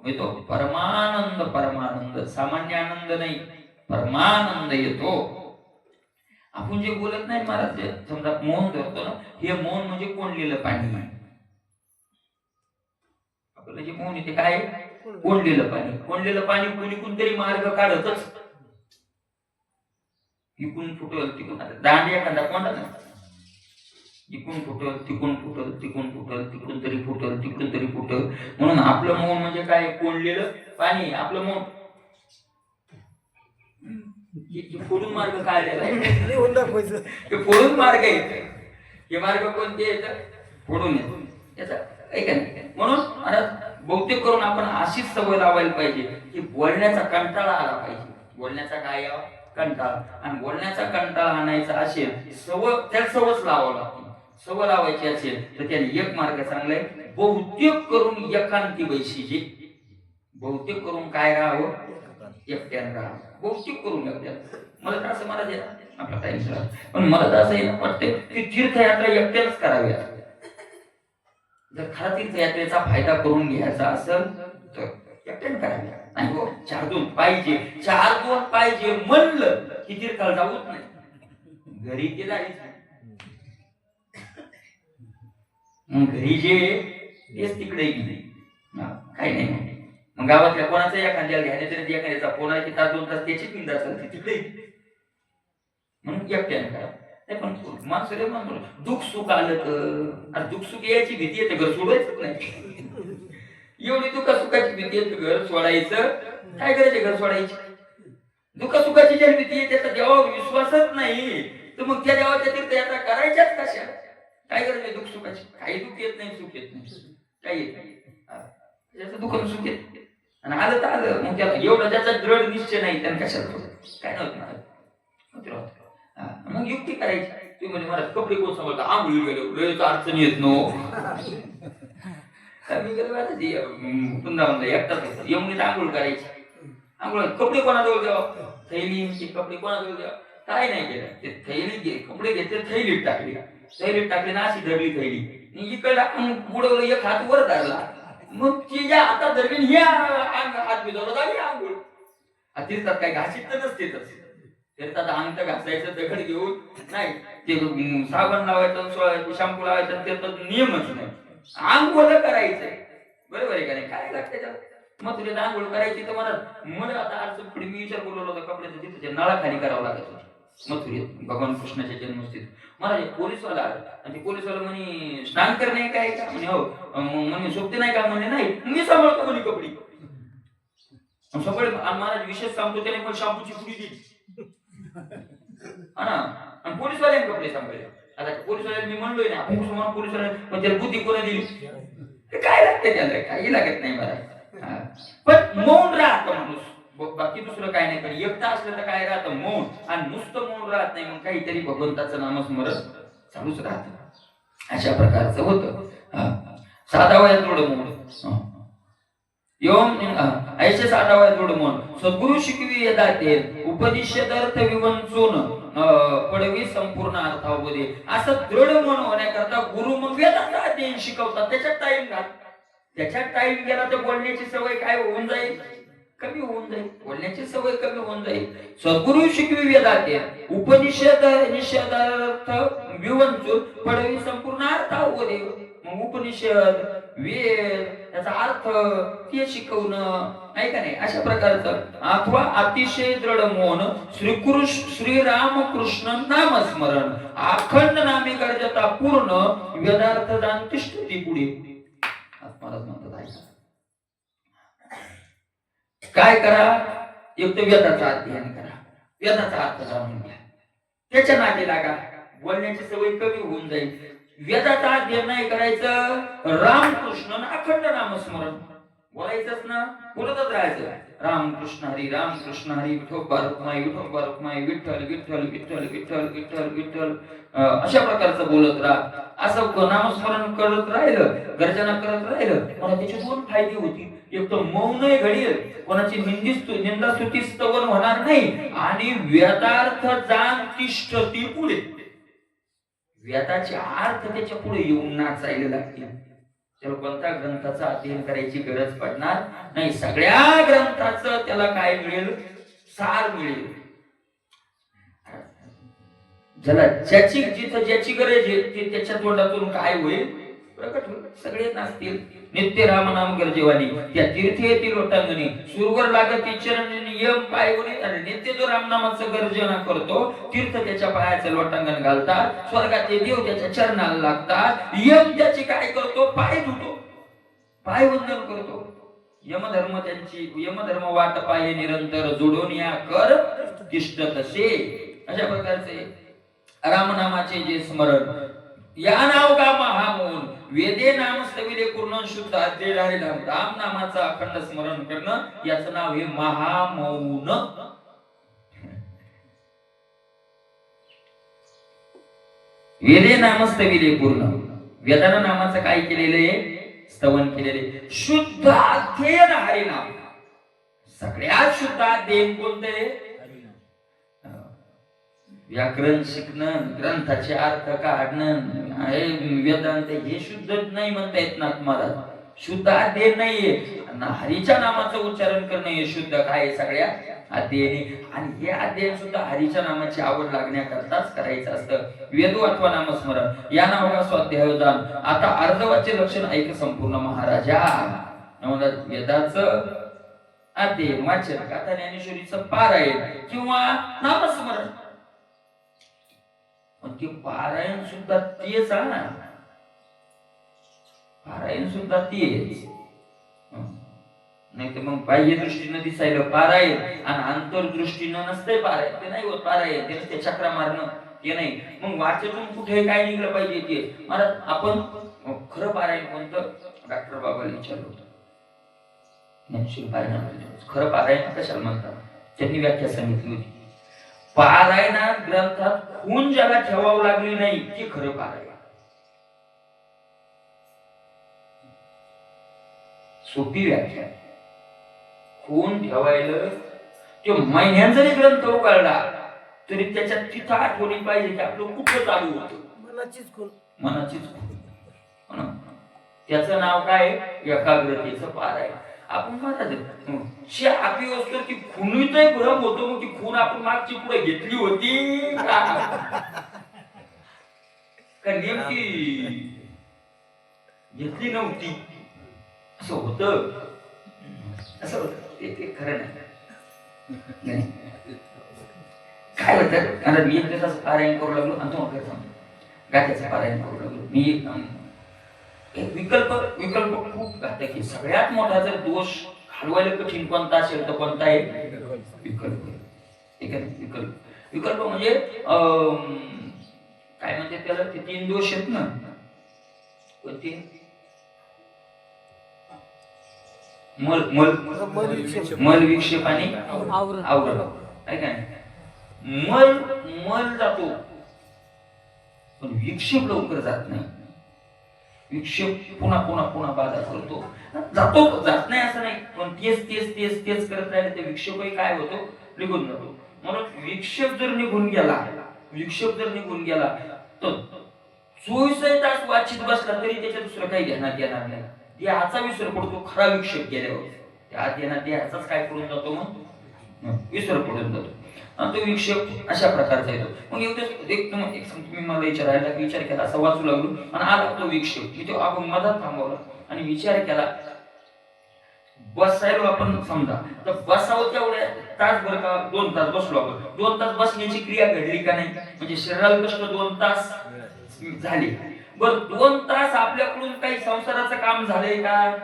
येतो परमानंद. परमानंद सामान्य आनंद नाही, परमानंद येतो. आपण जे बोलत नाही महाराज, समजा मौन धरतो ना, हे मौन म्हणजे कोंडलेलं पाणी. आपलं जे मौन येते काय? कोंडलेलं पाणी. कोंडलेलं पाणी कोणी कोणतरी मार्ग काढतच. इकून फुटल तिकून, दांड एखादा कोंडा ना, इकून फुटल तिकून फुटल, तिकून फुटल तिकडून तरी फुटल, तिकडून तरी फुटल. म्हणून आपलं मौन म्हणजे काय? कोंडलेलं पाणी. आपलं मौन फोडून मार्ग काढलेला आहे. फोडून मार्ग येत. हे मार्ग कोणते येत? फोडून येत. याचा ऐका नाही. म्हणून बहुतेक करून आपण अशीच सवय लावायला पाहिजे की बोलण्याचा कंटाळा आला पाहिजे. बोलण्याचा काय यावा? कंटाळा. आणि बोलण्याचा कंटाळा आणायचा असेल, त्याला सवच लावावं लागते. सवय लावायची असेल तर त्याने एक मार्ग चांगला आहे. बहुतेक करून एकांती बैशीची. बहुतेक करून काय राहावं? एकट्यानं राहावं. बहुतेक करून एकट्यानं. मला तर असं मला आपला टाइम झाला, पण मला तर असं वाटतंय की तीर्थयात्रा एकट्यानंच करावी. जर खरा तीर्थयात्रेचा फायदा करून घ्यायचा असेल तर एकट्यानं करावी. नाही हो, 4-2 पाहिजे. 4-2 पाहिजे म्हणलं की तीर्थाला जाऊच नाही. घरी ते जायचं. घरी जे तेच तिकडे गेली काही नाही. मग गावातल्या कोणाचा एखाद्याला घ्यायचं तरी एखाद्याचा फोन आहे की 2 तास त्याची पिंड असेल तिकडे. म्हणून एकट्यानं करा. नाही पण माणसं रे म्हणून दुःख सुख आलं तर दुःख सुख यायची भीती येते, घर सोडायचं नाही. एवढी दुःख सुखाची भीती येते, घर सोडायचं काय करायचे? घर सोडायची. दुःख सुखाची ज्या भीती येते त्याचा देवावर विश्वासच नाही तर मग त्या देवाच्या तीर्थयात्रा करायच्याच कशा? काय करायचे? दुःख सुखाची काही दुःख येत नाही, सुख येत नाही, काही येत नाही. त्याचं दुःख सुख येत आणि आलं तर आलं. मग त्याला एवढं ज्याचा दृढ निश्चय नाही त्यानं कशाला काय नव्हतं. मग युक्ती करायची. तुम्ही म्हणजे मला कपडे कोण सांभाळता? आंघोळी गेलो अडचण येत नो. मी गेलो पुन्हा एकटाच यमुनीत आंघोळ करायची. आंघोळ कपडे कोणाजवळ द्यावा? थैली कपडे कोणाजवळ द्यावा? काय नाही केलं. ते थैली कपडे घेतले, थैलीत टाकले ना, अशी धरली थैली. इकडे बुडवलं, एक हात वर धरला. मग तिच्या हातात धरली, हे हात भिजवला जावी आंघोळ. तीर्थात काय घासीत तर नसते. तीर्थात अंग घासायचं दगड घेऊन नाही, ते साबण लावायचं, शॅम्पू लावायचं, त्याचा नियमच नाही. आंघोळ करायचंय. बरोबर आहे का नाही? काय लागतं त्याला? मग तुला आंघोळ करायची तर मला आता आज पुढे मी विचार बोलवला होता कपड्याचं, तिथे नळाखाली करावं लागत होतं. मथुरेत भगवान कृष्णाच्या जन्मस्थळी मला पोलीसवाला आला आणि ते पोलीसवाला म्हणे स्नान करणे काय का? म्हणे हो. म्हणे सोबती नाही का? म्हणे नाही, मी सांभाळतो म्हणे कपडे. सगळे महाराज विशेष सांगतो त्याने पण शॅम्पूची पुडी दिली. हा ना. आणि पोलीसवाल्याने कपडे सांभाळले. आता पोलीसवाल्याला मी म्हणलोय ना, आपण कसं पोलीसवाल्या पण त्याला बुद्धी कोणा दिली? ते काय लागते त्याला, काही लागत नाही मला. हा. पण मौन राहतो माणूस, बाकी दुसरं काय नाही. पण एकटा असलं तर काय राहतं, मौन. आणि नुसतं मौन राहत नाही, मग काहीतरी भगवंताचं नामस्मरण चालूच राहत. अशा प्रकारचं होतं. साधा वयात थोडं मौन. ऐसे साधा वयात थोडं मौन. सद्गुरु शिकवी येदाते उपनिषदर्थ विवंचून पडवी संपूर्ण अर्थावधी. असं दृढ मन होण्याकरता गुरु मग वेदांचा अध्ययन शिकवतात. त्याच्यात टाइम घाल. त्याच्यात टाइम गेला तर बोलण्याची सवय काय होऊन जाईल? कमी होऊन जाईल. बोलण्याची सवय कमी होऊन जाईल. सद्गुरु शिकवी वेदाते उपनिषद निषेधार्थ विवंचून पडवी संपूर्ण अर्थावधी. मग उपनिषद वेद याचा अर्थ ते शिकवणं नाही का नाही, अशा प्रकारचं. अथवा अतिशय दृढ मौन श्रीरामकृष्ण नामस्मरण अखंड नामे गरजता पूर्ण वेदार्थ जाण तिष्ठती पुढे. महाराज म्हणतात ऐका, काय करा? एक तर वेदाचा अध्ययन करा, वेदाचा अर्थ जाणून घ्या, त्याच्या नादी लागा. बोलण्याची सवय कमी होऊन जाईल. वेदाचा अध्ययन नाही करायचं, रामकृष्ण अखंड नामस्मरण बोलायचंच ना, बोलतच राहायचं. रामकृष्ण हरी विठोबा रुक्माई विठ्ठल विठ्ठल विठ्ठल विठ्ठल विठ्ठल विठ्ठल अशा प्रकारचं बोलत राहा. असं नामस्मरण करत राहिलं, गर्जना करत राहिलं, मला त्याचे दोन फायदे होतील. एक तर मौनही घडेल, कोणाची निंदा स्तुती स्तवन होणार नाही, आणि वेदार्थ जाण तिष्ठती पुढे. वेदाचे अर्थ त्याच्या पुढे येऊन नाचायला लागतील. त्याला कोणत्या ग्रंथाचा अध्ययन करायची गरज पडणार नाही. सगळ्या ग्रंथाचं त्याला काय मिळेल? सार मिळेल. ज्याला ज्याची गरज आहे ते त्याच्या तोंडातून काय होईल? प्रकट होईल. सगळे नाचतील. नित्य राम नाम गरजेवानी त्या तीर्थे येतील लोटांगणी सुरवर लागत चरण नियम पायवणी. आणि नित्य जो रामनामाचं गर्जना करतो, तीर्थ त्याच्या पायाचं लोटांगण घालतात, स्वर्गाचे देव त्याच्या चरणाला लागतात. यम त्याची काय करतो? पाय धुतो, पाय वंदन करतो. यमधर्म वाट पाये निरंतर जोडून या कर तिष्ठ तसे. अशा प्रकारचे रामनामाचे जे स्मरण, या नाव का महामौन वेदे नाम स्थविले पूर्ण शुद्ध अध्यय राम नामाचं अखंड स्मरण करणं, याचं नाव हे महामौन. वेदे नाम स्थविले पूर्ण, वेदानं नामाचं काय केलेले? स्तवन केलेले. शुद्ध अध्ययन हरिनाम. सगळ्यात शुद्ध अध्ययन कोणते? व्याकरण शिकणं, ग्रंथाचे अर्थ काढणं, वेदांत हे शुद्ध नाही म्हणता येत ना महाराज. शुद्ध अध्ययन नाहीये. हरीच्या नामाचं उच्चारण करणं हे शुद्ध काय? सगळ्या अध्ययन. आणि हे अध्ययन सुद्धा हरीच्या नामाची आवड लागण्याकरताच करायचं असतं. वेदो अथवा नामस्मरण या नावाला स्वाध्यायोदान. आता अर्धवाच्य लक्षण ऐक संपूर्ण महाराजा. वेदाचं अध्ययन, वाचन, गाथा, ज्ञानेश्वरीचं पारायण किंवा नामस्मरण. ते पारायण सुद्धा तेच आहे. पारायण सुद्धा तेच. नाही तर मग बाह्य दृष्टीनं दिसायला पारायण आणि अंतर्दृष्टीनं नसतंय पारायण. ते नाही होत पारायण. ते नसते चक्रा मारणं, ते नाही. मग वाचतून कुठे काय निघलं पाहिजे ते. मला आपण खरं पारायण कोणतं? डॉक्टर बाबाला विचारलं होतं. खरं पारायण कशाला म्हणतात? त्यांनी व्याख्या सांगितली होती. पारायणात ग्रंथात खून ज्याला ठेवावं लागली नाही ते खरं पारायण. सोपी व्याख्या. खून ठेवायला ते महिन्यात जरी ग्रंथ उघडला तरी त्याच्यात तिथं आठवणी पाहिजे की आपलं कुठं चालू होतं. मनाचीच खून. त्याचं नाव काय? एकाग्रतेचं पारायण. आपण म्हणतात आपली वस्तू ती खुनीतही भ्रम होतो. मग ती खून आपण मागची पुढे घेतली होती का नेमकी घेतली नव्हती, असं होत. असं होत ते खरं नाही. काय होतं? कारण मी एक पारायण करू लागलो आणि तो गाठ्याचं पारायण करू लागलो. मी विकल्प खूप घातक आहे. सगळ्यात मोठा जर दोष घालवायला कठीण कोणता असेल तर कोणता आहे? विकल्प. विकल्प म्हणजे काय म्हणते त्याला, ते 3 दोष आहेत ना, कोणते? मल मल मल विक्षेप आणि आवरण, काय काय मल मल जातो पण विक्षेप लवकर जात नाही. विक्षेप पुन्हा पुन्हा पुन्हा बाधा करतो, जातो जात नाही असं नाही, पण तेच तेच तेच तेच करत राहिले ते विक्षेपही काय होतो, निघून जातो. म्हणून विक्षेप जर निघून गेला, विक्षेप जर निघून गेला तर 24 तास वाचित बसला तरी त्याच्या दुसरं काही ध्यानात येणार नाही. देहाचा विसर पडतो खरा विक्षेप गेल्यावर, त्या ध्यानात देहाचाच काय करून जातो, मग विसर पडून जातो. आणि तो विक्षेप अशा प्रकारचा येतो. मग मी मला विचार केला, असं वाचू लागलो आणि आला तो विक्षेप. मी तो आपण मधात थांबवला आणि विचार केला, बसायलो आपण समजा तर बसावं तेवढ्या तासभर का 2 तास बसलो आपण, 2 तास बसण्याची क्रिया घडली का नाही, म्हणजे शरीराला कष्ट 2 तास झाले. बर 2 तास आपल्याकडून काही संसाराचं काम झालंय का,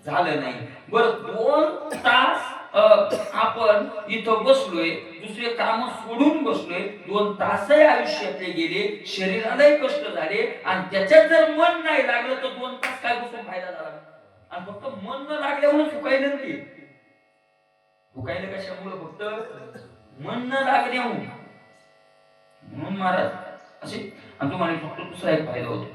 झालं नाही. बर 2 तास आपण इथं बसलोय, दुसरे काम सोडून बसलोय, 2 तासही आयुष्यातले गेले, शरीरालाही कष्ट झाले आणि त्याच्यात जर मन नाही लागलं तर 2 तास काय बसून फायदा झाला. आणि फक्त मन न लागल्यामुळे फुकायला नाही, फुकायला कशामुळे, फक्त मन न लागल्यामुळे. म्हणून महाराज असे, आणि तुम्हाला फक्त दुसरा एक फायदा होतो,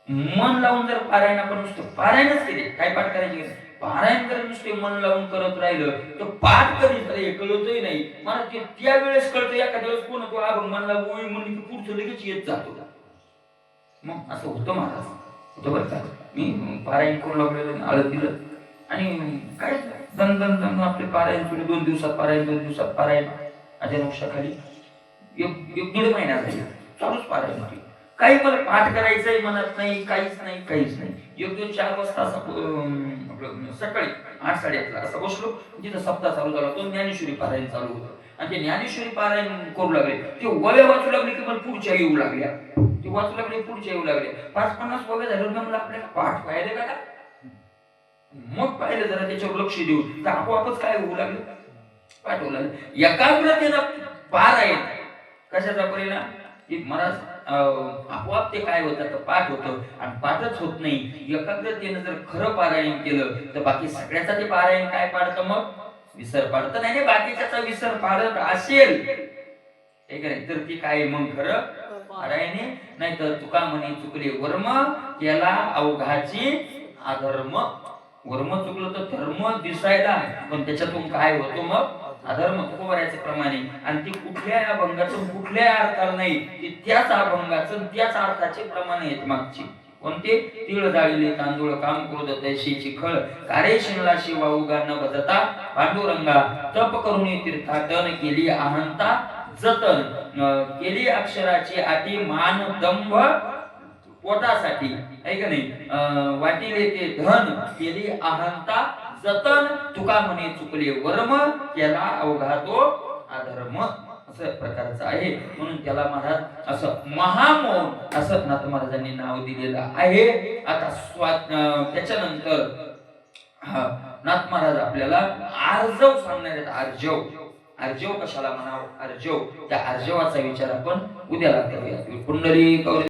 मन लावून जर पारायण आपण नुसतं पारायणच केले, काय पाठ करायचे, पारायण जर नुसते मन लावून करत राहिलं तर पाठ कधी झाले कळतही नाही. मला ते त्यावेळेस कळतं, एखाद्या वेळेस कोण तो अभंग म्हणला ओळी म्हणली की पुढचं लगेच येत जातो. मग असं होतं महाराज, होतं बरं का. मी पारायण करू लागलेलं, आळत दिलं आणि काय दन दन दन आपले पारायण सुरू, 2 दिवसात पारायण, 2 दिवसात पारायण, अजनोक्षाखाली 1-1.5 महिना झाले चालूच पारायण होती. काही मला पाठ करायचंय म्हणत नाही, काहीच नाही, काहीच नाही. 1-2-4 वाजता सकाळी 8-8:30 असं बसलो, तिथं सप्ताह चालू झाला, तो ज्ञानेश्वरी पारायण चालू होतं आणि ते ज्ञानेश्वरी पारायण करू लागले. ते वव्या वाचू लागले की मला पुढच्या येऊ लागल्या, ते वाचू लागले पुढच्या येऊ लागले. 5-50 वव्या झालं म्हणलं आपल्याला पाठ पाहिजे का, मग पाहिलं जरा त्याच्यावर लक्ष देऊ तर आपोआपच काय होऊ लागलं, पाठ होऊ लागलं. एकाग्रतेनं पारायण कशाचा परिणाम, की महाराज आपोआप ते काय होतं, तर पाठ होतं आणि पाठच होत नाही. एकाग्रतेनं जर खरं पारायण केलं तर बाकी सगळ्याचा ते पारायण काय पाडतं, मग विसर पाडतं. नाही बाकीच्याचा विसर पाडत असेल तर ती काय मग खरं पारायणे. नाही तर तुका म्हणे चुकले वर्म, केला अवघाची अधर्म. वर्म चुकलं तर धर्म दिसायला, पण त्याच्यातून काय होतो, मग अधर्म. तुकोबऱ्याच्या प्रमाणे, आणि ती कुठल्या अभंगाचं कुठल्या अर्थाला नाही, ती त्याच अभंगाचं त्याच अर्थाचे प्रमाणे आहेत मागची. कोणते, तीळ जाळीले तांदूळ काम क्रोध तैशीची खळ, कारे शिनलाशी वाऊगा न भजता पांडुरंगा, तप करुणी तीर्थाटन केली अहंता जतन, केली अक्षराची आटी मान दंभ पोटासाठी, आहे का नाही, वाटिले ते धन केली अहंता जतन, तुका म्हणे चुकले वर्म, केला अवघा तो अधर्म. असं प्रकारचं आहे. म्हणून त्याला महाराज असं महामौन असं नाथ महाराजांनी नाव दिलेलं आहे. आता त्याच्यानंतर नाथ महाराज आपल्याला आर्जव सांगणार आहेत. आर्जव, आर्जव कशाला म्हणावं, आर्जव, त्या आर्जवाचा विचार आपण उद्याला करूया. पुंडलिक